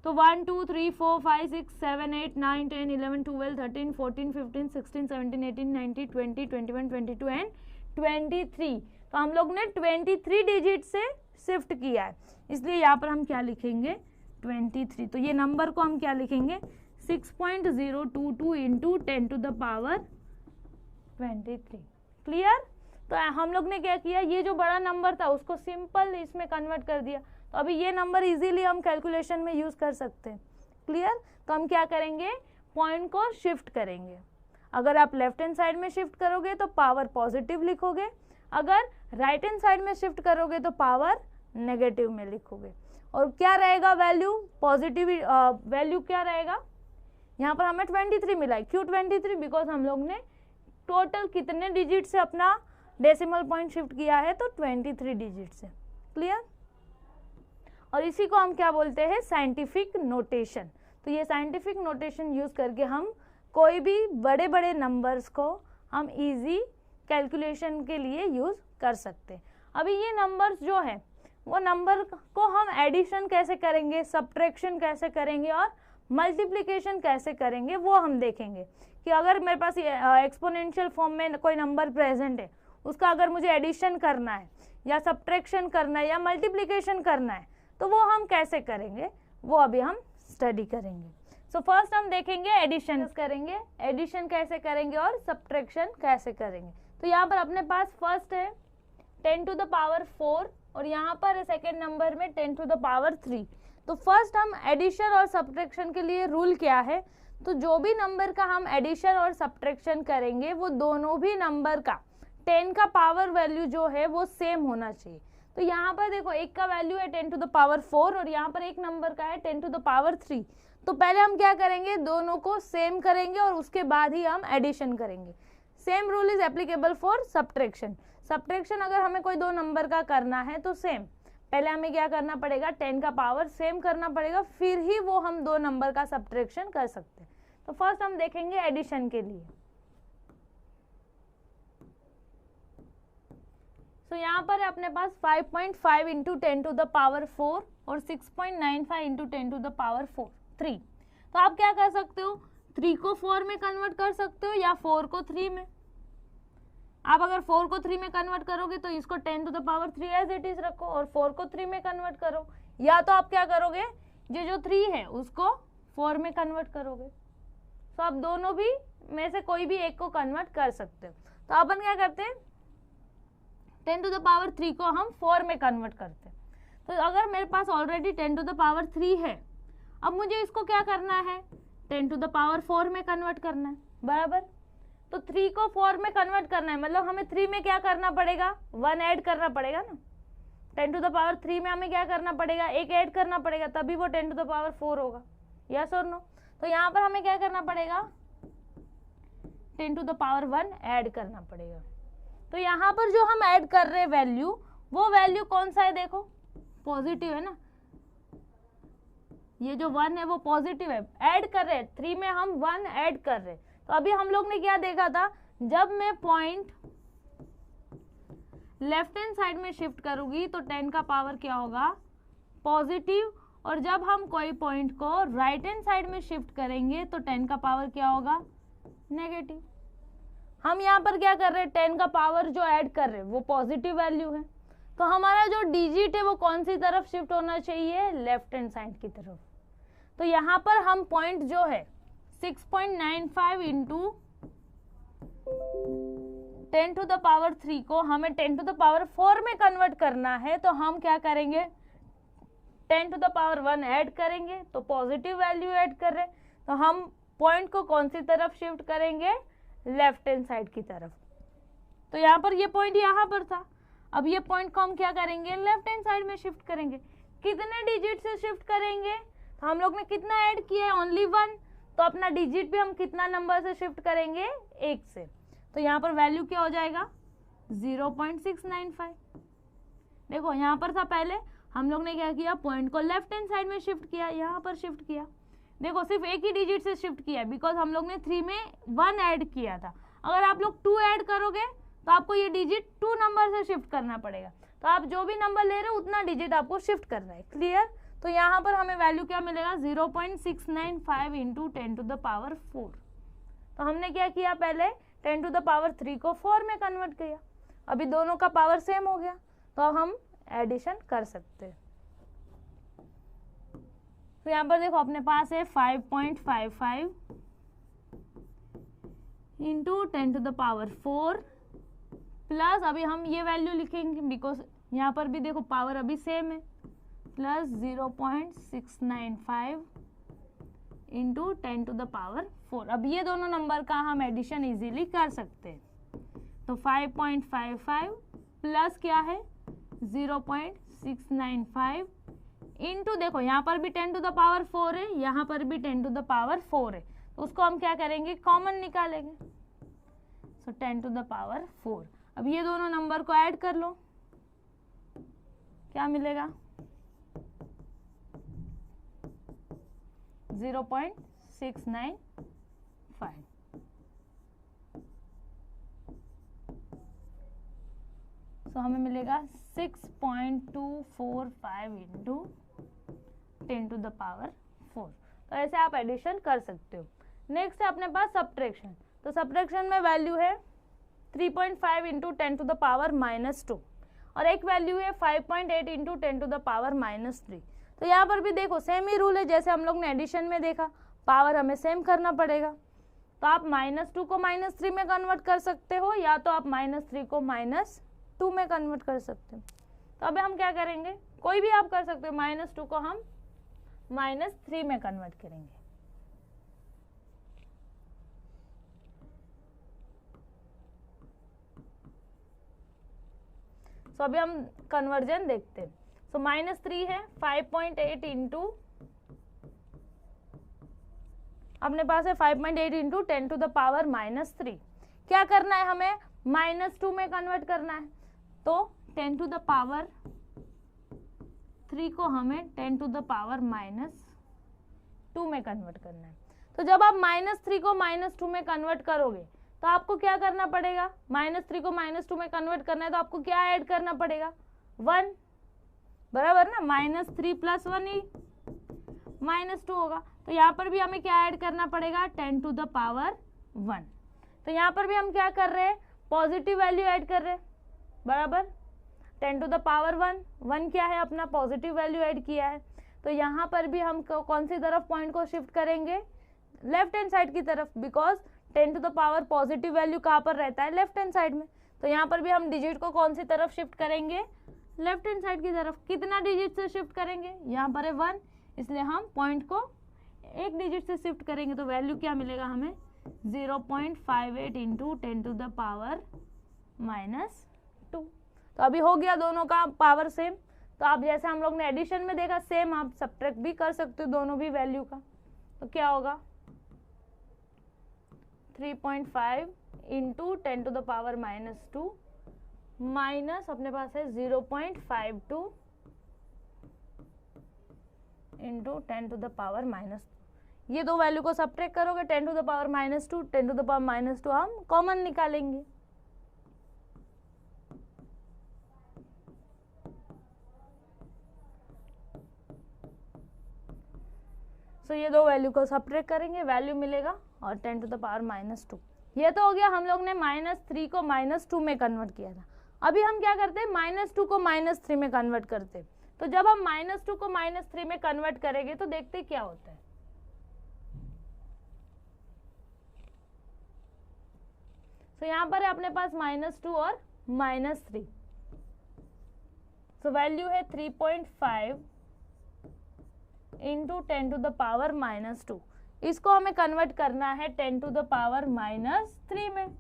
तो 1 2 3 4 5 6 7 8 9 10 11 12 13 14 15 16 17 18 19 20 21 22 एंड 23। तो हम लोग ने 23 डिजिट से शिफ्ट किया है, इसलिए यहाँ पर हम क्या लिखेंगे, 23। तो ये नंबर को हम क्या लिखेंगे, 6.022 into 10 to the power 23। Clear. तो हम लोग ने क्या किया, ये जो बड़ा नंबर था उसको सिंपल इसमें कन्वर्ट कर दिया। तो अभी ये नंबर इजीली हम कैलकुलेशन में यूज़ कर सकते हैं। क्लियर। तो हम क्या करेंगे, पॉइंट को शिफ्ट करेंगे। अगर आप लेफ्ट हैंड साइड में शिफ्ट करोगे तो पावर पॉजिटिव लिखोगे, अगर राइट हैंड साइड में शिफ्ट करोगे तो पावर नेगेटिव में लिखोगे। और क्या रहेगा वैल्यू, पॉजिटिव वैल्यू क्या रहेगा, यहाँ पर हमें 23 मिला है। क्यों 23, बिकॉज हम लोग ने टोटल कितने डिजिट से अपना डेसिमल पॉइंट शिफ्ट किया है, तो 23 डिजिट से। क्लियर। और इसी को हम क्या बोलते हैं, साइंटिफिक नोटेशन। तो ये साइंटिफिक नोटेशन यूज़ करके हम कोई भी बड़े बड़े नंबर्स को हम इजी कैलकुलेशन के लिए यूज़ कर सकते हैं। अभी ये नंबर्स जो है वो नंबर को हम एडिशन कैसे करेंगे, सब्ट्रैक्शन कैसे करेंगे और मल्टीप्लिकेशन कैसे करेंगे, वो हम देखेंगे। कि अगर मेरे पास एक्सपोनेंशियल फॉर्म में कोई नंबर प्रेजेंट है, उसका अगर मुझे एडिशन करना है या सब्ट्रैक्शन करना है या मल्टीप्लिकेशन करना है, तो वो हम कैसे करेंगे, वो अभी हम स्टडी करेंगे। सो फर्स्ट हम देखेंगे एडिशन करेंगे, एडिशन कैसे करेंगे और सब्ट्रैक्शन कैसे करेंगे। तो यहाँ पर अपने पास फर्स्ट है 10 टू द पावर 4 और यहाँ पर सेकेंड नंबर में 10 टू द पावर 3। तो फर्स्ट हम एडिशन और सब्ट्रैक्शन के लिए रूल क्या है, तो जो भी नंबर का हम एडिशन और सब्ट्रैक्शन करेंगे वो दोनों भी नंबर का 10 का पावर वैल्यू जो है वो सेम होना चाहिए। तो यहाँ पर देखो एक का वैल्यू है 10 टू द पावर 4 और यहाँ पर एक नंबर का है 10 टू द पावर 3। तो पहले हम क्या करेंगे, दोनों को सेम करेंगे और उसके बाद ही हम एडिशन करेंगे। Same rule is applicable for subtraction. Subtraction अगर हमें कोई दो नंबर का करना है तो सेम, पहले हमें क्या करना पड़ेगा, 10 का पावर सेम करना पड़ेगा, फिर ही वो हम दो नंबर का सब्ट्रैक्शन कर सकते हैं। तो फर्स्ट हम देखेंगे एडिशन के लिए। तो यहाँ पर है अपने पास 5.5 इंटू 10 टू द पावर 4 और 6.95 इंटू 10 टू द पावर 3। तो आप क्या कर सकते हो, 3 को 4 में कन्वर्ट कर सकते हो या 4 को 3 में। आप अगर 4 को 3 में कन्वर्ट करोगे तो इसको 10 to the power 3 as it is रखो और 4 को 3 में कन्वर्ट करो, या तो आप क्या करोगे, ये जो 3 है उसको 4 में कन्वर्ट करोगे। तो आप दोनों भी में से कोई भी एक को कन्वर्ट कर सकते हो। तो अपन क्या करते हैं, 10 टू द पावर 3 को हम 4 में कन्वर्ट करते हैं। तो अगर मेरे पास ऑलरेडी 10 टू द पावर 3 है, अब मुझे इसको क्या करना है, 10 टू द पावर 4 में कन्वर्ट करना है, बराबर। तो 3 को 4 में कन्वर्ट करना है, मतलब हमें 3 में क्या करना पड़ेगा, 1 ऐड करना पड़ेगा ना। 10 टू द पावर 3 में हमें क्या करना पड़ेगा, 1 ऐड करना पड़ेगा, तभी वो 10 टू द पावर 4 होगा, यस और नो। तो यहाँ पर हमें क्या करना पड़ेगा, 10 टू द पावर 1 ऐड करना पड़ेगा। तो यहाँ पर जो हम ऐड कर रहे हैं वैल्यू, वो वैल्यू कौन सा है, देखो पॉजिटिव है ना, ये जो 1 है वो पॉजिटिव है, ऐड कर रहे हैं, 3 में हम 1 ऐड कर रहे हैं। तो अभी हम लोग ने क्या देखा था, जब मैं पॉइंट लेफ्ट हैंड साइड में शिफ्ट करूंगी तो 10 का पावर क्या होगा, पॉजिटिव, और जब हम कोई पॉइंट को राइट हैंड साइड में शिफ्ट करेंगे तो 10 का पावर क्या होगा, नेगेटिव। हम यहाँ पर क्या कर रहे हैं, 10 का पावर जो ऐड कर रहे हैं वो पॉजिटिव वैल्यू है। तो हमारा जो डिजिट है वो कौन सी तरफ शिफ्ट होना चाहिए, लेफ्ट हैंड साइड की तरफ। तो यहाँ पर हम पॉइंट जो है 6.95 इंटू 10 टू द पावर 3 को हमें 10 टू द पावर 4 में कन्वर्ट करना है। तो हम क्या करेंगे, 10 टू द पावर 1 ऐड करेंगे, तो पॉजिटिव वैल्यू ऐड कर रहे हैं, तो हम पॉइंट को कौन सी तरफ शिफ्ट करेंगे, लेफ्ट हैंड साइड की तरफ। तो यहाँ पर ये पॉइंट यहाँ पर था, अब ये पॉइंट को हम क्या करेंगे, लेफ्ट हैंड साइड में शिफ्ट करेंगे। कितने डिजिट से शिफ्ट करेंगे, तो हम लोग ने कितना ऐड किया है, ओनली 1, तो अपना डिजिट भी हम कितना नंबर से शिफ्ट करेंगे, 1 से। तो यहाँ पर वैल्यू क्या हो जाएगा, 0.695। देखो यहाँ पर था पहले, हम लोग ने क्या किया, पॉइंट को लेफ्ट हैंड साइड में शिफ्ट किया, यहाँ पर शिफ्ट किया। देखो सिर्फ एक ही डिजिट से शिफ्ट किया है, बिकॉज हम लोग ने 3 में 1 ऐड किया था। अगर आप लोग 2 ऐड करोगे तो आपको ये डिजिट 2 नंबर से शिफ्ट करना पड़ेगा। तो आप जो भी नंबर ले रहे हो उतना डिजिट आपको शिफ्ट करना है, क्लियर। तो यहाँ पर हमें वैल्यू क्या मिलेगा, 0.695 इंटू 10 टू द पावर 4। तो हमने क्या किया, पहले 10 टू द पावर 3 को 4 में कन्वर्ट किया, अभी दोनों का पावर सेम हो गया, तो अब हम एडिशन कर सकते हैं। तो यहाँ पर देखो अपने पास है 5.55 into 10 to the power 4 plus, अभी हम ये वैल्यू लिखेंगे बिकॉज यहाँ पर भी देखो पावर अभी सेम है, plus 0.695 into 10 to the power 4। अब ये दोनों नंबर का हम एडिशन इजीली कर सकते हैं। तो 5.55 प्लस क्या है 0.695 इंटू, देखो यहाँ पर भी 10 टू द पावर 4 है, यहाँ पर भी 10 टू द पावर 4 है, तो उसको हम क्या करेंगे, कॉमन निकालेंगे। सो 10 टू द पावर 4। अब ये दोनों नंबर को ऐड कर लो, क्या मिलेगा 0.695। तो हमें मिलेगा 6.245 इंटू 10 टू द पावर 4। तो ऐसे आप एडिशन कर सकते हो। नेक्स्ट है अपने पास सब्ट्रैक्शन। तो सब्ट्रैक्शन में वैल्यू है 3.5 इंटू 10 टू द पावर -2 और एक वैल्यू है 5.8 इंटू 10 टू द पावर -3। तो यहाँ पर भी देखो सेम ही रूल है जैसे हम लोग ने एडिशन में देखा, पावर हमें सेम करना पड़ेगा। तो आप -2 को -3 में कन्वर्ट कर सकते हो, या तो आप -3 को -2 में कन्वर्ट कर सकते हो। तो अभी हम क्या करेंगे, कोई भी आप कर सकते हो, -2 को हम -3 में कन्वर्ट करेंगे। तो अभी हम कन्वर्जन देखते हैं। सो -3 है 5.8 इंटू, अपने पास है 5.8 इंटू 10 टू द पावर -3। क्या करना है हमें, -2 में कन्वर्ट करना है। तो 10 टू द पावर 3 को हमें 10 टू द पावर -2 में कन्वर्ट करना है। तो जब आप -3 को -2 में कन्वर्ट करोगे तो आपको क्या करना पड़ेगा, -3 को -2 में कन्वर्ट करना है तो आपको क्या ऐड करना पड़ेगा, 1, बराबर ना। -3 + 1 ही -2 होगा। तो यहाँ पर भी हमें क्या ऐड करना पड़ेगा, 10 टू द पावर 1। तो यहाँ पर भी हम क्या कर रहे हैं, पॉजिटिव वैल्यू ऐड कर रहे हैं, बराबर। 10 टू द पावर 1 क्या है, अपना पॉजिटिव वैल्यू ऐड किया है। तो यहाँ पर भी हम कौन सी तरफ पॉइंट को शिफ्ट करेंगे, लेफ्ट हैंड साइड की तरफ, because 10 to the power positive value कहाँ पर रहता है, लेफ्ट हैंड साइड में। तो यहाँ पर भी हम डिजिट को कौन सी तरफ शिफ्ट करेंगे, लेफ्ट हैंड साइड की तरफ। कितना डिजिट से शिफ्ट करेंगे, यहाँ पर है 1, इसलिए हम पॉइंट को एक डिजिट से शिफ्ट करेंगे। तो वैल्यू क्या मिलेगा हमें, 0.58 इंटू 10 टू द पावर -2। तो अभी हो गया दोनों का पावर सेम। तो आप जैसे हम लोग ने एडिशन में देखा, सेम आप सब्ट्रैक्ट भी कर सकते हो दोनों भी वैल्यू का। तो क्या होगा, 3.5 into 10 to the power -2 minus अपने पास है 0.52 इंटू 10 टू द पावर -2। ये दो वैल्यू को सब्ट्रैक्ट करोगे, 10 to the power -2, 10 to the power -2 हम कॉमन निकालेंगे। तो ये दो वैल्यू को सब्ट्रैक्ट करेंगे, वैल्यू मिलेगा और 10 टू द पावर -2। ये तो हो गया, हम लोग ने -3 को -2 में कन्वर्ट किया था। अभी हम क्या करते हैं, -2 को -3 में कन्वर्ट करते हैं। तो जब हम -2 को -3 में कन्वर्ट करेंगे तो देखते क्या होता है। तो यहाँ पर है अपने पास -2 और -3। तो वैल्यू है 3.5 इंटू 10 टू द पावर -2। इसको हमें कन्वर्ट करना है 10 टू द पावर -3 में।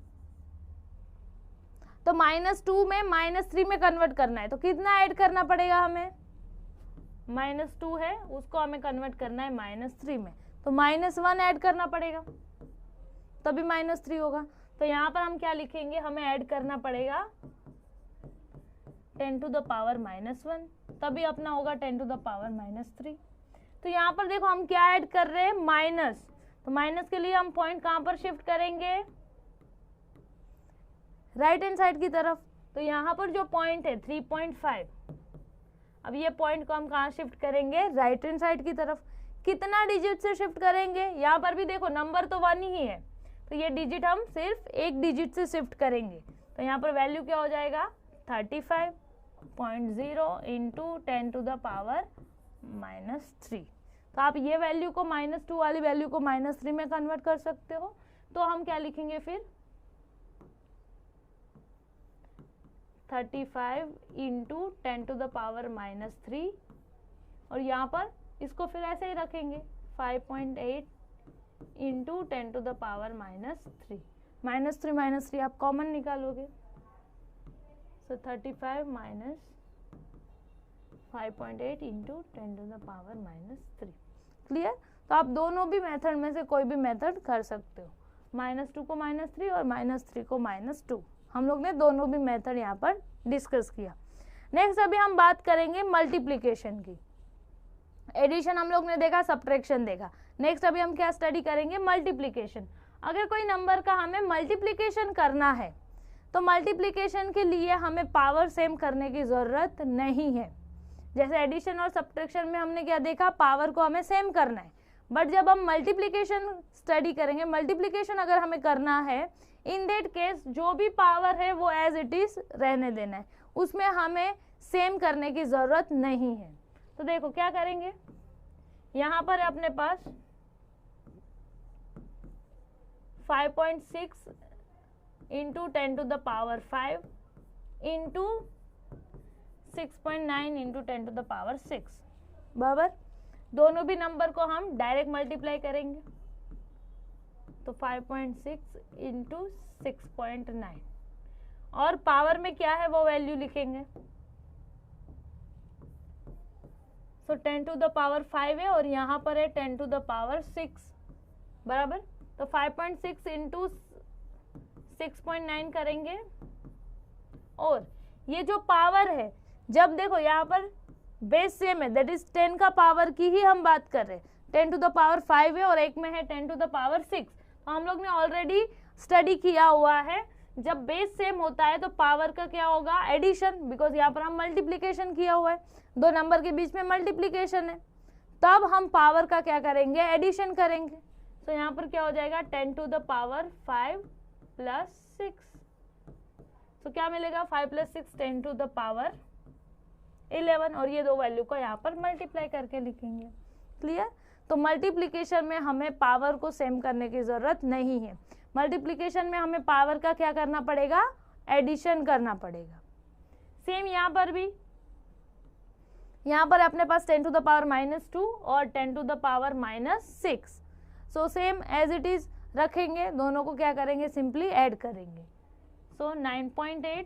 तो -2 में -3 में कन्वर्ट करना है तो कितना ऐड करना पड़ेगा हमें, -2 है उसको हमें कन्वर्ट करना है -3 में, तो -1 ऐड करना पड़ेगा तभी -3 होगा। तो यहाँ पर हम क्या लिखेंगे, हमें ऐड करना पड़ेगा 10 टू द पावर -1, तभी अपना होगा 10 टू द पावर -3। तो यहाँ पर देखो हम क्या ऐड कर रहे हैं, माइनस। तो माइनस के लिए हम पॉइंट कहाँ पर शिफ्ट करेंगे, राइट हैंड साइड की तरफ। तो यहाँ पर जो पॉइंट है 3.5, अब ये पॉइंट को हम कहाँ शिफ्ट करेंगे, राइट हैंड साइड की तरफ। कितना डिजिट से शिफ्ट करेंगे, यहाँ पर भी देखो नंबर तो 1 ही है, तो ये डिजिट हम सिर्फ एक डिजिट से शिफ्ट करेंगे। तो यहाँ पर वैल्यू क्या हो जाएगा, 35.0 इंटू 10 टू द पावर -3। तो आप ये वैल्यू को -2 वाली वैल्यू को -3 में कन्वर्ट कर सकते हो। तो हम क्या लिखेंगे फिर, 35 इंटू 10 टू द पावर -3, और यहाँ पर इसको फिर ऐसे ही रखेंगे 5.8 इंटू 10 टू द पावर -3। -3 आप कॉमन निकालोगे, so 35 minus 5.8 into 10 to the power -3। Clear. तो आप दोनों भी मेथड में से कोई भी मेथड कर सकते हो, -2 को -3 और -3 को -2। हम लोग ने दोनों भी मेथड यहाँ पर डिस्कस किया। नेक्स्ट अभी हम बात करेंगे मल्टीप्लिकेशन की। एडिशन हम लोग ने देखा, सब्ट्रैक्शन देखा। नेक्स्ट अभी हम क्या स्टडी करेंगे, मल्टीप्लिकेशन। अगर कोई नंबर का हमें मल्टीप्लिकेशन करना है तो मल्टीप्लिकेशन के लिए हमें पावर सेम करने की ज़रूरत नहीं है। जैसे एडिशन और सब्ट्रैक्शन में हमने क्या देखा, पावर को हमें सेम करना है। बट जब हम मल्टीप्लिकेशन स्टडी करेंगे, मल्टीप्लिकेशन अगर हमें करना है, इन दैट केस जो भी पावर है वो एज इट इज रहने देना है, उसमें हमें सेम करने की ज़रूरत नहीं है। तो देखो क्या करेंगे, यहाँ पर अपने पास 5.6 into 10 to the power 5 into 6.9 into 10 to the power 6 बराबर। दोनों भी नंबर को हम डायरेक्ट मल्टीप्लाई करेंगे, तो 5.6 इंटू 6.9 और पावर में क्या है वो वैल्यू लिखेंगे। सो 10 to the power 5 है और यहाँ पर है 10 to the power 6 बराबर। तो 5.6 इंटू 6.9 करेंगे और ये जो पावर है, जब देखो यहाँ पर बेस सेम है, दैट इज 10 का पावर की ही हम बात कर रहे हैं। 10 to the power 5 है और एक में है 10 to the power 6। तो हम लोग ने ऑलरेडी स्टडी किया हुआ है, जब बेस सेम होता है तो पावर का क्या होगा, एडिशन, बिकॉज यहाँ पर हम मल्टीप्लीकेशन किया हुआ है, दो नंबर के बीच में मल्टीप्लीकेशन है, तब हम पावर का क्या करेंगे, एडिशन करेंगे। तो यहाँ पर क्या हो जाएगा 10 to the power 5 प्लस 6, तो क्या मिलेगा 5 प्लस 6 10 to the power 11 और ये दो वैल्यू को यहाँ पर मल्टीप्लाई करके लिखेंगे। क्लियर। तो मल्टीप्लिकेशन में हमें पावर को सेम करने की जरूरत नहीं है, मल्टीप्लिकेशन में हमें पावर का क्या करना पड़ेगा, एडिशन करना पड़ेगा। सेम यहाँ पर भी, यहाँ पर अपने पास 10 to the power -2 और 10 to the power -6, so same as it is रखेंगे, दोनों को क्या करेंगे, सिंपली ऐड करेंगे। So 9.8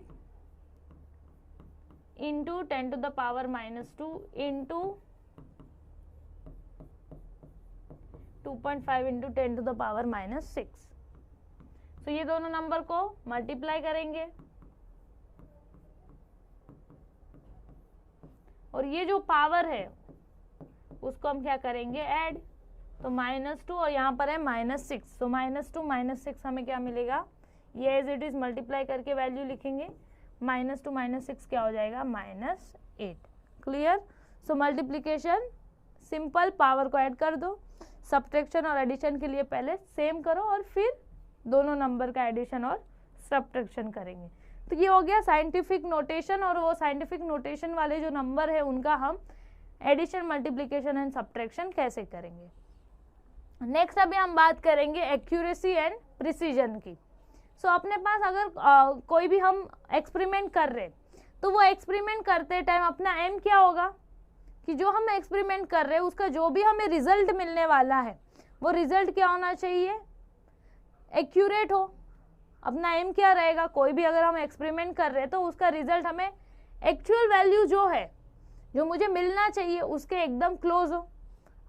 into 10 to the power -2 into 2.5 into 10 to the power -6। तो ये दोनों नंबर को मल्टीप्लाई करेंगे और ये जो पावर है उसको हम क्या करेंगे, ऐड। तो -2 और यहाँ पर है -6, तो -2 -6 हमें क्या मिलेगा, ये एज इट इज मल्टीप्लाई करके वैल्यू लिखेंगे, -2 -6 क्या हो जाएगा, -8। Clear. So multiplication simple, power को ऐड कर दो, सब्ट्रैक्शन और एडिशन के लिए पहले सेम करो और फिर दोनों नंबर का एडिशन और सब्ट्रैक्शन करेंगे। तो ये हो गया साइंटिफिक नोटेशन, और वो साइंटिफिक नोटेशन वाले जो नंबर है उनका हम एडिशन, मल्टीप्लिकेशन एंड सब्ट्रैक्शन कैसे करेंगे। नेक्स्ट अभी हम बात करेंगे एक्यूरेसी एंड प्रिसीजन की। सो अपने पास अगर कोई भी हम एक्सपेरिमेंट कर रहे तो वो एक्सपेरिमेंट करते टाइम अपना एम क्या होगा कि जो हम एक्सपेरिमेंट कर रहे हैं उसका जो भी हमें रिजल्ट मिलने वाला है वो रिजल्ट क्या होना चाहिए, एक्यूरेट हो। अपना एम क्या रहेगा, कोई भी अगर हम एक्सपेरिमेंट कर रहे हैं तो उसका रिजल्ट हमें एक्चुअल वैल्यू जो है, जो मुझे मिलना चाहिए उसके एकदम क्लोज हो,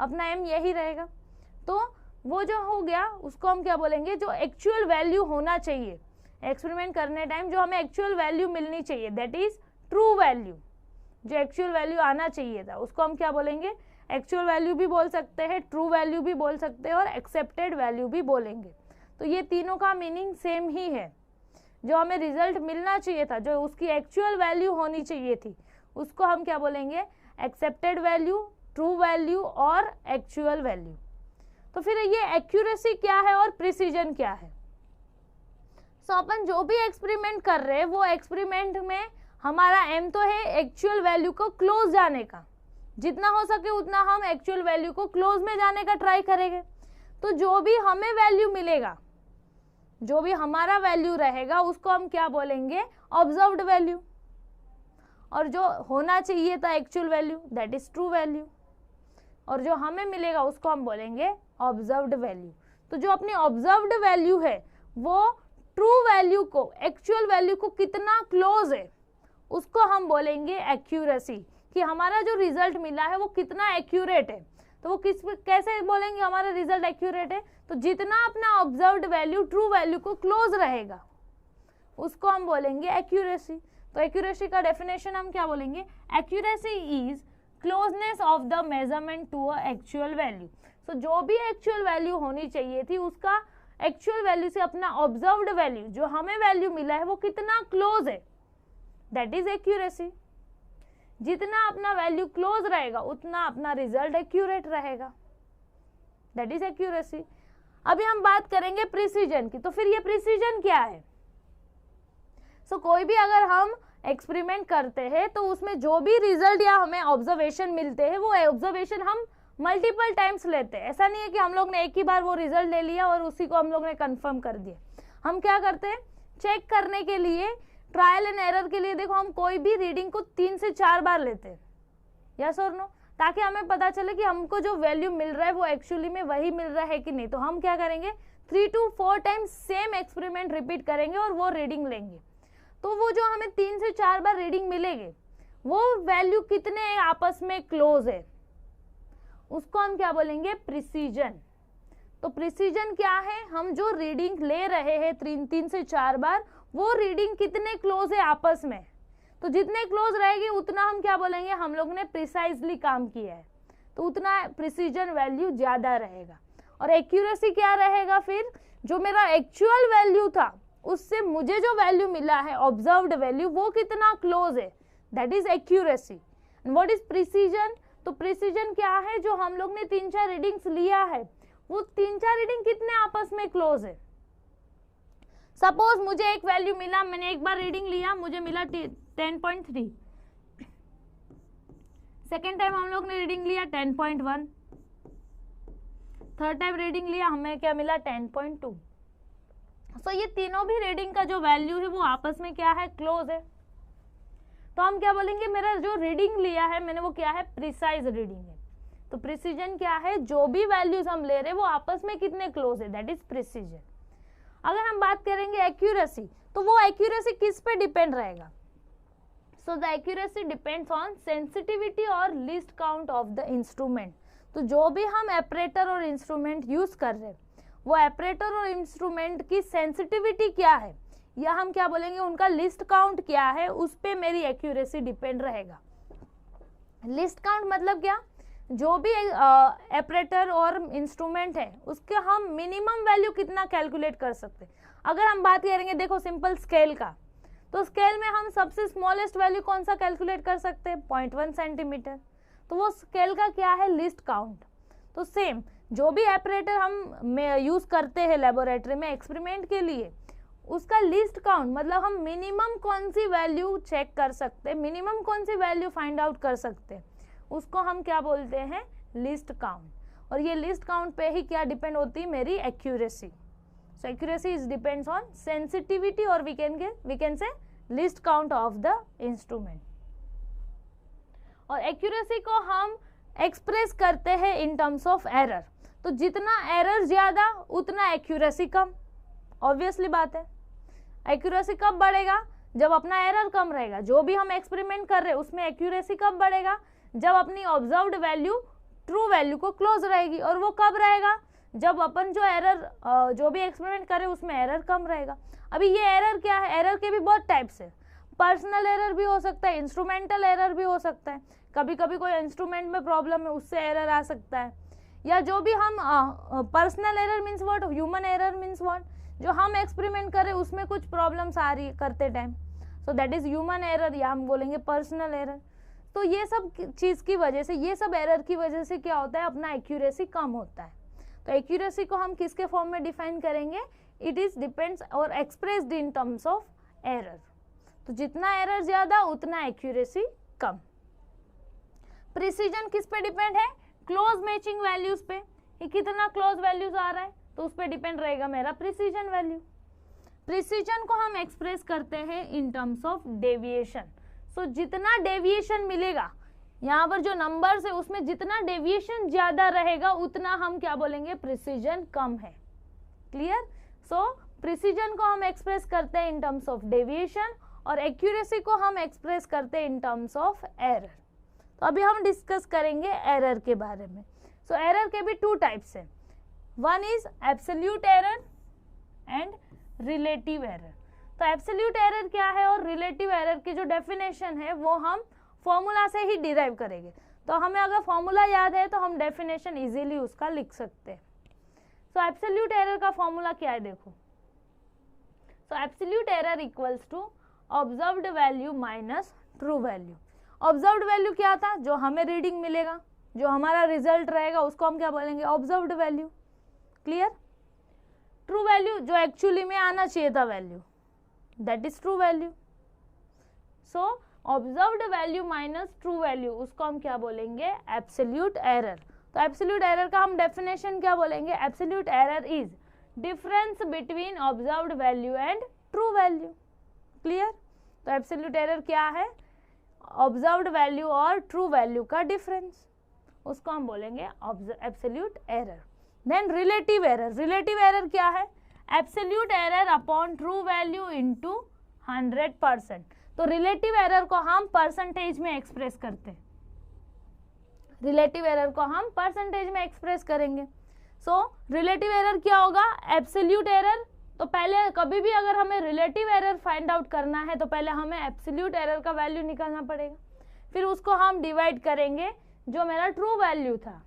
अपना एम यही रहेगा। तो वो जो हो गया उसको हम क्या बोलेंगे, जो एक्चुअल वैल्यू होना चाहिए एक्सपेरिमेंट करने टाइम, जो हमें एक्चुअल वैल्यू मिलनी चाहिए, दैट इज ट्रू वैल्यू, जो एक्चुअल वैल्यू आना चाहिए था उसको हम क्या बोलेंगे, एक्चुअल वैल्यू भी बोल सकते हैं, ट्रू वैल्यू भी बोल सकते हैं और एक्सेप्टेड वैल्यू भी बोलेंगे। तो ये तीनों का मीनिंग सेम ही है, जो हमें रिजल्ट मिलना चाहिए था, जो उसकी एक्चुअल वैल्यू होनी चाहिए थी, उसको हम क्या बोलेंगे, एक्सेप्टेड वैल्यू, ट्रू वैल्यू और एक्चुअल वैल्यू। तो फिर ये एक्यूरेसी क्या है और प्रिसीजन क्या है। सो अपन जो भी एक्सपेरिमेंट कर रहे हैं वो एक्सपेरिमेंट में हमारा एम तो है एक्चुअल वैल्यू को क्लोज जाने का, जितना हो सके उतना हम एक्चुअल वैल्यू को क्लोज में जाने का ट्राई करेंगे। तो जो भी हमें वैल्यू मिलेगा, जो भी हमारा वैल्यू रहेगा उसको हम क्या बोलेंगे, ऑब्जर्व्ड वैल्यू, और जो होना चाहिए था actual value that is true value, और जो हमें मिलेगा उसको हम बोलेंगे ऑब्जर्व्ड वैल्यू। तो जो अपनी ऑब्जर्व्ड वैल्यू है वो ट्रू वैल्यू को, एक्चुअल वैल्यू को कितना क्लोज है उसको हम बोलेंगे एक्यूरेसी, कि हमारा जो रिजल्ट मिला है वो कितना एक्यूरेट है। तो वो कैसे बोलेंगे हमारा रिजल्ट एक्यूरेट है, तो जितना अपना ऑब्जर्व्ड वैल्यू ट्रू वैल्यू को क्लोज रहेगा उसको हम बोलेंगे एक्यूरेसी। तो एक्यूरेसी का डेफिनेशन हम क्या बोलेंगे, accuracy is closeness of the measurement to a actual value. So जो भी एक्चुअल वैल्यू होनी चाहिए थी उसका एक्चुअल वैल्यू से अपना ऑब्जर्व्ड वैल्यू, जो हमें वैल्यू मिला है वो कितना क्लोज है, दैट इज एक्यूरेसी। जितना अपना वैल्यू क्लोज रहेगा उतना अपना रिजल्ट एक्यूरेट रहेगा, दैट इज एक्यूरेसी। अभी हम बात करेंगे प्रिसीजन की। तो फिर ये प्रिसीजन क्या है। सो कोई भी अगर हम एक्सपेरिमेंट करते हैं तो उसमें जो भी रिजल्ट या हमें ऑब्जर्वेशन मिलते हैं वो ऑब्जर्वेशन हम मल्टीपल टाइम्स लेते हैं। ऐसा नहीं है कि हम लोग ने एक ही बार वो रिजल्ट ले लिया और उसी को हम लोग ने कंफर्म कर दिया। हम क्या करते हैं, चेक करने के लिए, ट्रायल एंड एरर के लिए, देखो हम कोई भी रीडिंग को 3 से 4 बार लेते हैं, यस और नो, ताकि हमें पता चले कि हमको जो वैल्यू मिल रहा है वो एक्चुअली में वही मिल रहा है कि नहीं। तो हम क्या करेंगे, 3 to 4 times same experiment repeat करेंगे और वो रीडिंग लेंगे। तो वो जो हमें 3 से 4 बार रीडिंग मिलेगी, वो वैल्यू कितने आपस में क्लोज है, उसको हम क्या बोलेंगे, प्रिसीजन। तो प्रिसीजन क्या है, हम जो रीडिंग ले रहे हैं 3 से 4 बार, वो रीडिंग कितने क्लोज है आपस में। तो जितने क्लोज रहेगी उतना हम क्या बोलेंगे, हम लोग ने प्रिसाइजली काम किया है, तो उतना प्रिसीजन वैल्यू ज्यादा रहेगा। और एक्यूरेसी क्या रहेगा, फिर जो मेरा एक्चुअल वैल्यू था उससे मुझे जो वैल्यू मिला है, ऑब्जर्व्ड वैल्यू, वो कितना क्लोज है, that is accuracy. And what is precision, तो प्रिसीजन क्या है, जो हम लोग ने 3-4 रीडिंग्स लिया है, वो 3-4 रीडिंग कितने आपस में क्लोज है। सपोज मुझे एक वैल्यू मिला, मैंने एक बार रीडिंग लिया, मुझे मिला 10.3, सेकेंड टाइम हम लोग ने रीडिंग लिया 10.1, थर्ड टाइम रीडिंग लिया, हमें क्या मिला 10.2। सो ये तीनों भी रीडिंग का जो वैल्यू है वो आपस में क्या है, क्लोज है। तो हम क्या बोलेंगे, मेरा जो रीडिंग लिया है मैंने वो क्या है, प्रिसाइज रीडिंग है। तो प्रिसीजन क्या है, जो भी वैल्यूज हम ले रहे हैं वो आपस में कितने क्लोज है, दैट इज प्रिसीजन। अगर हम बात करेंगे एक्यूरेसी, तो वो एक्यूरेसी किस पे डिपेंड रहेगा, so the accuracy depends on sensitivity और least count of the instrument. तो जो भी हम ऑपरेटर और इंस्ट्रूमेंट यूज कर रहे हैं, वो ऑपरेटर और इंस्ट्रूमेंट की सेंसिटिविटी क्या है, या हम क्या बोलेंगे उनका लिस्ट काउंट क्या है, उस पे मेरी एक्यूरेसी डिपेंड रहेगा। लिस्ट काउंट मतलब क्या, जो भी ऑपरेटर और इंस्ट्रूमेंट है उसके हम मिनिमम वैल्यू कितना कैलकुलेट कर सकते हैं। अगर हम बात करेंगे, देखो सिंपल स्केल का, तो स्केल में हम सबसे स्मॉलेस्ट वैल्यू कौन सा कैलकुलेट कर सकते हैं, 0.1 सेंटीमीटर। तो वो स्केल का क्या है, लिस्ट काउंट। तो सेम जो भी ऑपरेटर हम यूज करते हैं लेबोरेटरी में एक्सपेरिमेंट के लिए, उसका लिस्ट काउंट मतलब हम मिनिमम कौन सी वैल्यू चेक कर सकते हैं, मिनिमम कौन सी वैल्यू फाइंड आउट कर सकते हैं, उसको हम क्या बोलते हैं, लिस्ट काउंट। और ये लिस्ट काउंट पे ही क्या डिपेंड होती है, मेरी accuracy. So accuracy is depends on sensitivity और we can say least count of the instrument. और एक्यूरेसी को हम एक्सप्रेस करते हैं इन टर्म्स ऑफ एरर। तो जितना एरर ज्यादा उतना एक्यूरेसी कम, ऑब्वियसली बात है। एक्यूरेसी कब बढ़ेगा, जब अपना एरर कम रहेगा। जो भी हम एक्सपेरिमेंट कर रहे हैं उसमें एक्यूरेसी कब बढ़ेगा, जब अपनी ऑब्जर्व्ड वैल्यू ट्रू वैल्यू को क्लोज रहेगी। और वो कब रहेगा, जब अपन जो एरर जो भी एक्सपेरिमेंट करें उसमें एरर कम रहेगा। अभी ये एरर क्या है, एरर के भी बहुत टाइप्स है। पर्सनल एरर भी हो सकता है, इंस्ट्रूमेंटल एरर भी हो सकता है। कभी कभी कोई इंस्ट्रूमेंट में प्रॉब्लम है उससे एरर आ सकता है। या जो भी हम personal error means what, human error means what, जो हम एक्सपेरिमेंट करें उसमें कुछ प्रॉब्लम्स आ रही है करते time, so that is human error, या हम बोलेंगे पर्सनल एरर। तो ये सब चीज़ की वजह से, ये सब एरर की वजह से क्या होता है, अपना एक्यूरेसी कम होता है। तो एक्यूरेसी को हम किसके फॉर्म में डिफाइन करेंगे, इट इज डिपेंड्स और expressed in terms of error. तो जितना एरर ज्यादा उतना एक्यूरेसी कम। प्रिसीजन किस पे डिपेंड है, क्लोज मैचिंग वैल्यूज पे, ये कितना क्लोज वैल्यूज आ रहा है तो उस पे डिपेंड रहेगा मेरा प्रिसीजन वैल्यू। प्रिसीजन को हम एक्सप्रेस करते हैं इन टर्म्स ऑफ डेविएशन। सो जितना डेविएशन मिलेगा, यहाँ पर जो नंबर्स है उसमें जितना डेविएशन ज्यादा रहेगा उतना हम क्या बोलेंगे, प्रिसीजन कम है। क्लियर। सो प्रिसीजन को हम एक्सप्रेस करते हैं इन टर्म्स ऑफ डेविएशन और एक्यूरेसी को हम एक्सप्रेस करते हैं इन टर्म्स ऑफ एरर। तो अभी हम डिस्कस करेंगे एरर के बारे में। सो एरर के भी 2 टाइप्स हैं, one is absolute error and relative error. तो एब्सोल्यूट एरर क्या है और रिलेटिव एरर की जो डेफिनेशन है वो हम फॉर्मूला से ही डिराइव करेंगे। तो हमें अगर फॉर्मूला याद है तो हम डेफिनेशन इजीली उसका लिख सकते हैं। सो एब्सोल्यूट एरर का फॉर्मूला क्या है, देखो। So absolute error equals to observed value minus true value. Observed value क्या था, जो हमें रीडिंग मिलेगा, जो हमारा रिजल्ट रहेगा उसको हम क्या बोलेंगे, observed value. Clear. True value जो एक्चुअली में आना चाहिए था value, that is true value. So observed value minus true value, उसको हम क्या बोलेंगे, एब्सोल्यूट एरर। तो एब्सोल्यूट एरर का हम डेफिनेशन क्या बोलेंगे, absolute error is difference between observed value and true value. Clear? तो एब्सोल्यूट एरर क्या है, ऑब्जर्व्ड वैल्यू और ट्रू वैल्यू का डिफरेंस, उसको हम बोलेंगे absolute error. Then relative error, relative error क्या है, absolute error upon true value into 100%। तो रिलेटिव एरर को हम परसेंटेज में एक्सप्रेस करते हैं, रिलेटिव एरर को हम परसेंटेज में एक्सप्रेस करेंगे। सो रिलेटिव एरर क्या होगा, एब्सोल्यूट एरर। तो पहले कभी भी अगर हमें रिलेटिव एरर फाइंड आउट करना है तो पहले हमें एब्सोल्यूट एरर का वैल्यू निकालना पड़ेगा, फिर उसको हम डिवाइड करेंगे जो मेरा ट्रू वैल्यू था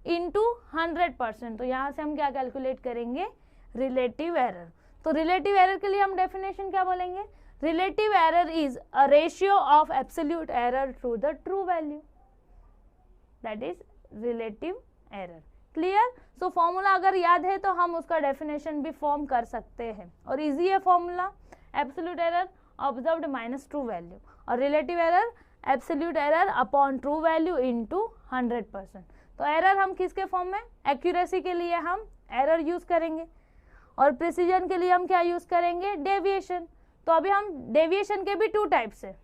इनटू 100%। तो यहाँ से हम क्या कैलकुलेट करेंगे, रिलेटिव एरर। तो रिलेटिव एरर के लिए हम डेफिनेशन क्या बोलेंगे, relative error is a ratio of absolute error to the true value, that is relative error. Clear? So formula अगर याद है तो हम उसका डेफिनेशन भी फॉर्म कर सकते हैं, और इजी है formula, absolute error observed minus true value, और relative error absolute error upon true value into 100%। तो एरर हम किसके फॉर्म में, एक्यूरेसी के लिए हम एरर यूज करेंगे, और प्रिसीजन के लिए हम क्या यूज करेंगे, डेविएशन। तो अभी हम डेविएशन के भी 2 टाइप्स है,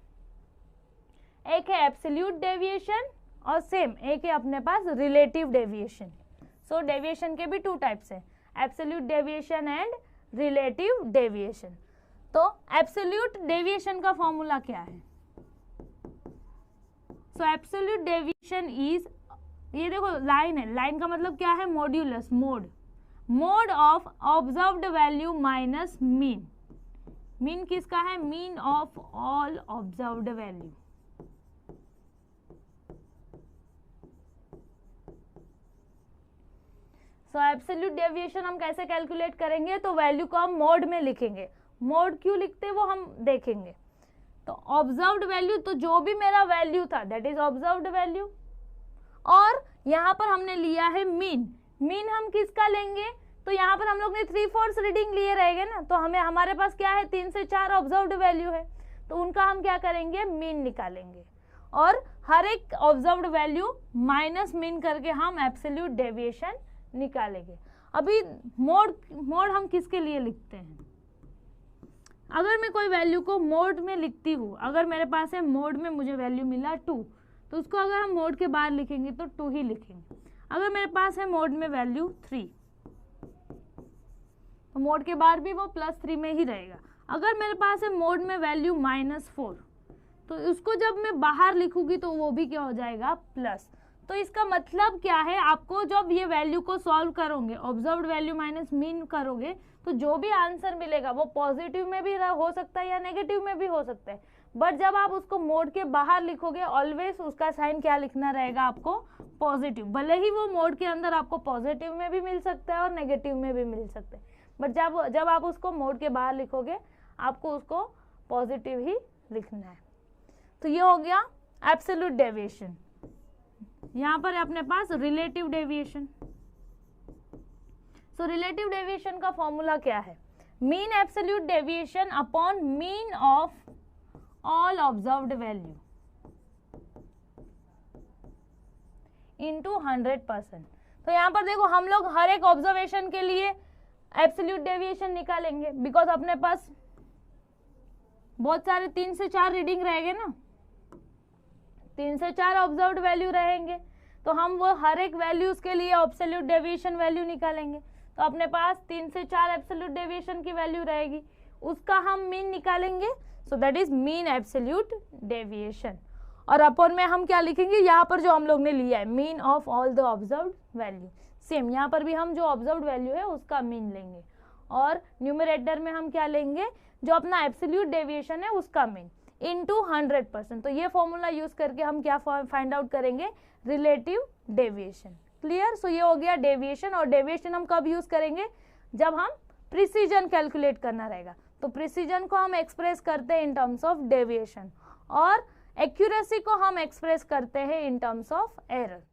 एक है एब्सोल्यूट डेविएशन और सेम एक है अपने पास रिलेटिव डेविएशन। सो डेविएशन के भी 2 टाइप्स है, absolute deviation and relative deviation. तो एब्सोल्यूट डेविएशन का फॉर्मूला क्या है, सो एब्सोल्यूट डेविएशन इज, ये देखो लाइन है, लाइन का मतलब क्या है, modulus, mode, mode of observed value minus mean. Mean किसका है, mean of all observed value. So absolute deviation हम कैसे कैलकुलेट करेंगे, तो वैल्यू को हम मोड में लिखेंगे, मोड क्यों लिखते हैं वो हम देखेंगे। तो ऑब्जर्व्ड वैल्यू, तो जो भी मेरा वैल्यू था दैट इज ऑब्जर्व्ड वैल्यू, और यहाँ पर हमने लिया है मीन। मीन हम किसका लेंगे, तो यहाँ पर हम लोग ने 3/4 रीडिंग लिए रहेंगे ना, तो हमें हमारे पास क्या है, 3 से 4 ऑब्जर्व्ड वैल्यू है, तो उनका हम क्या करेंगे, मीन निकालेंगे, और हर एक ऑब्जर्व्ड वैल्यू माइनस मीन करके हम एब्सोल्यूट डेविएशन निकालेंगे। अभी मोड हम किसके लिए लिखते हैं, अगर मैं कोई वैल्यू को मोड में लिखती हूँ, अगर मेरे पास है मोड में मुझे वैल्यू मिला 2, तो उसको अगर हम मोड के बाहर लिखेंगे तो 2 ही लिखेंगे। अगर मेरे पास है मोड में वैल्यू 3, तो मोड के बाहर भी वो +3 में ही रहेगा। अगर मेरे पास है मोड में वैल्यू -4, तो उसको जब मैं बाहर लिखूंगी तो वो भी क्या हो जाएगा, प्लस। तो इसका मतलब क्या है, आपको जब ये वैल्यू को सॉल्व करोगे, ऑब्जर्व्ड वैल्यू माइनस मीन करोगे, तो जो भी आंसर मिलेगा वो पॉजिटिव में भी हो सकता है या नेगेटिव में भी हो सकता है, बट जब आप उसको मोड के बाहर लिखोगे ऑलवेज उसका साइन क्या लिखना रहेगा, आपको पॉजिटिव। भले ही वो मोड के अंदर आपको पॉजिटिव में भी मिल सकता है और नेगेटिव में भी मिल सकता है, बट जब आप उसको मोड के बाहर लिखोगे आपको उसको पॉजिटिव ही लिखना है। तो ये हो गया एब्सोल्यूट डेविएशन। यहाँ पर अपने पास relative deviation. So relative deviation का फॉर्मूला क्या है, mean absolute deviation upon mean of all observed value into 100%। तो यहाँ पर देखो हम लोग हर एक ऑब्जर्वेशन के लिए एब्सोल्यूट डेविएशन निकालेंगे, बिकॉज अपने पास बहुत सारे 3 से 4 रीडिंग रहेंगे ना, 3 से 4 ऑब्जर्व्ड वैल्यू रहेंगे, तो हम वो हर एक वैल्यूज के लिए एब्सोल्यूट डेविएशन वैल्यू निकालेंगे। तो अपने पास 3 से 4 एब्सोल्यूट डेविएशन की वैल्यू रहेगी, उसका हम मीन निकालेंगे, so that is mean absolute deviation. और अपॉन में हम क्या लिखेंगे, यहाँ पर जो हम लोग ने लिया है mean of all the observed value, same यहाँ पर भी हम जो ऑब्जर्व्ड वैल्यू है उसका मीन लेंगे, और न्यूमरेटर में हम क्या लेंगे, जो अपना एब्सोल्यूट डेविएशन है उसका मीन इनटू 100%। तो ये फॉर्मूला यूज करके हम क्या फाइंड आउट करेंगे, रिलेटिव डेविएशन। क्लियर? सो ये हो गया डेविएशन, और डेविएशन हम कब यूज करेंगे, जब हम प्रिसीजन कैलकुलेट करना रहेगा। तो प्रिसीजन को हम एक्सप्रेस करते हैं इन टर्म्स ऑफ डेविएशन, और एक्यूरेसी को हम एक्सप्रेस करते हैं इन टर्म्स ऑफ एरर।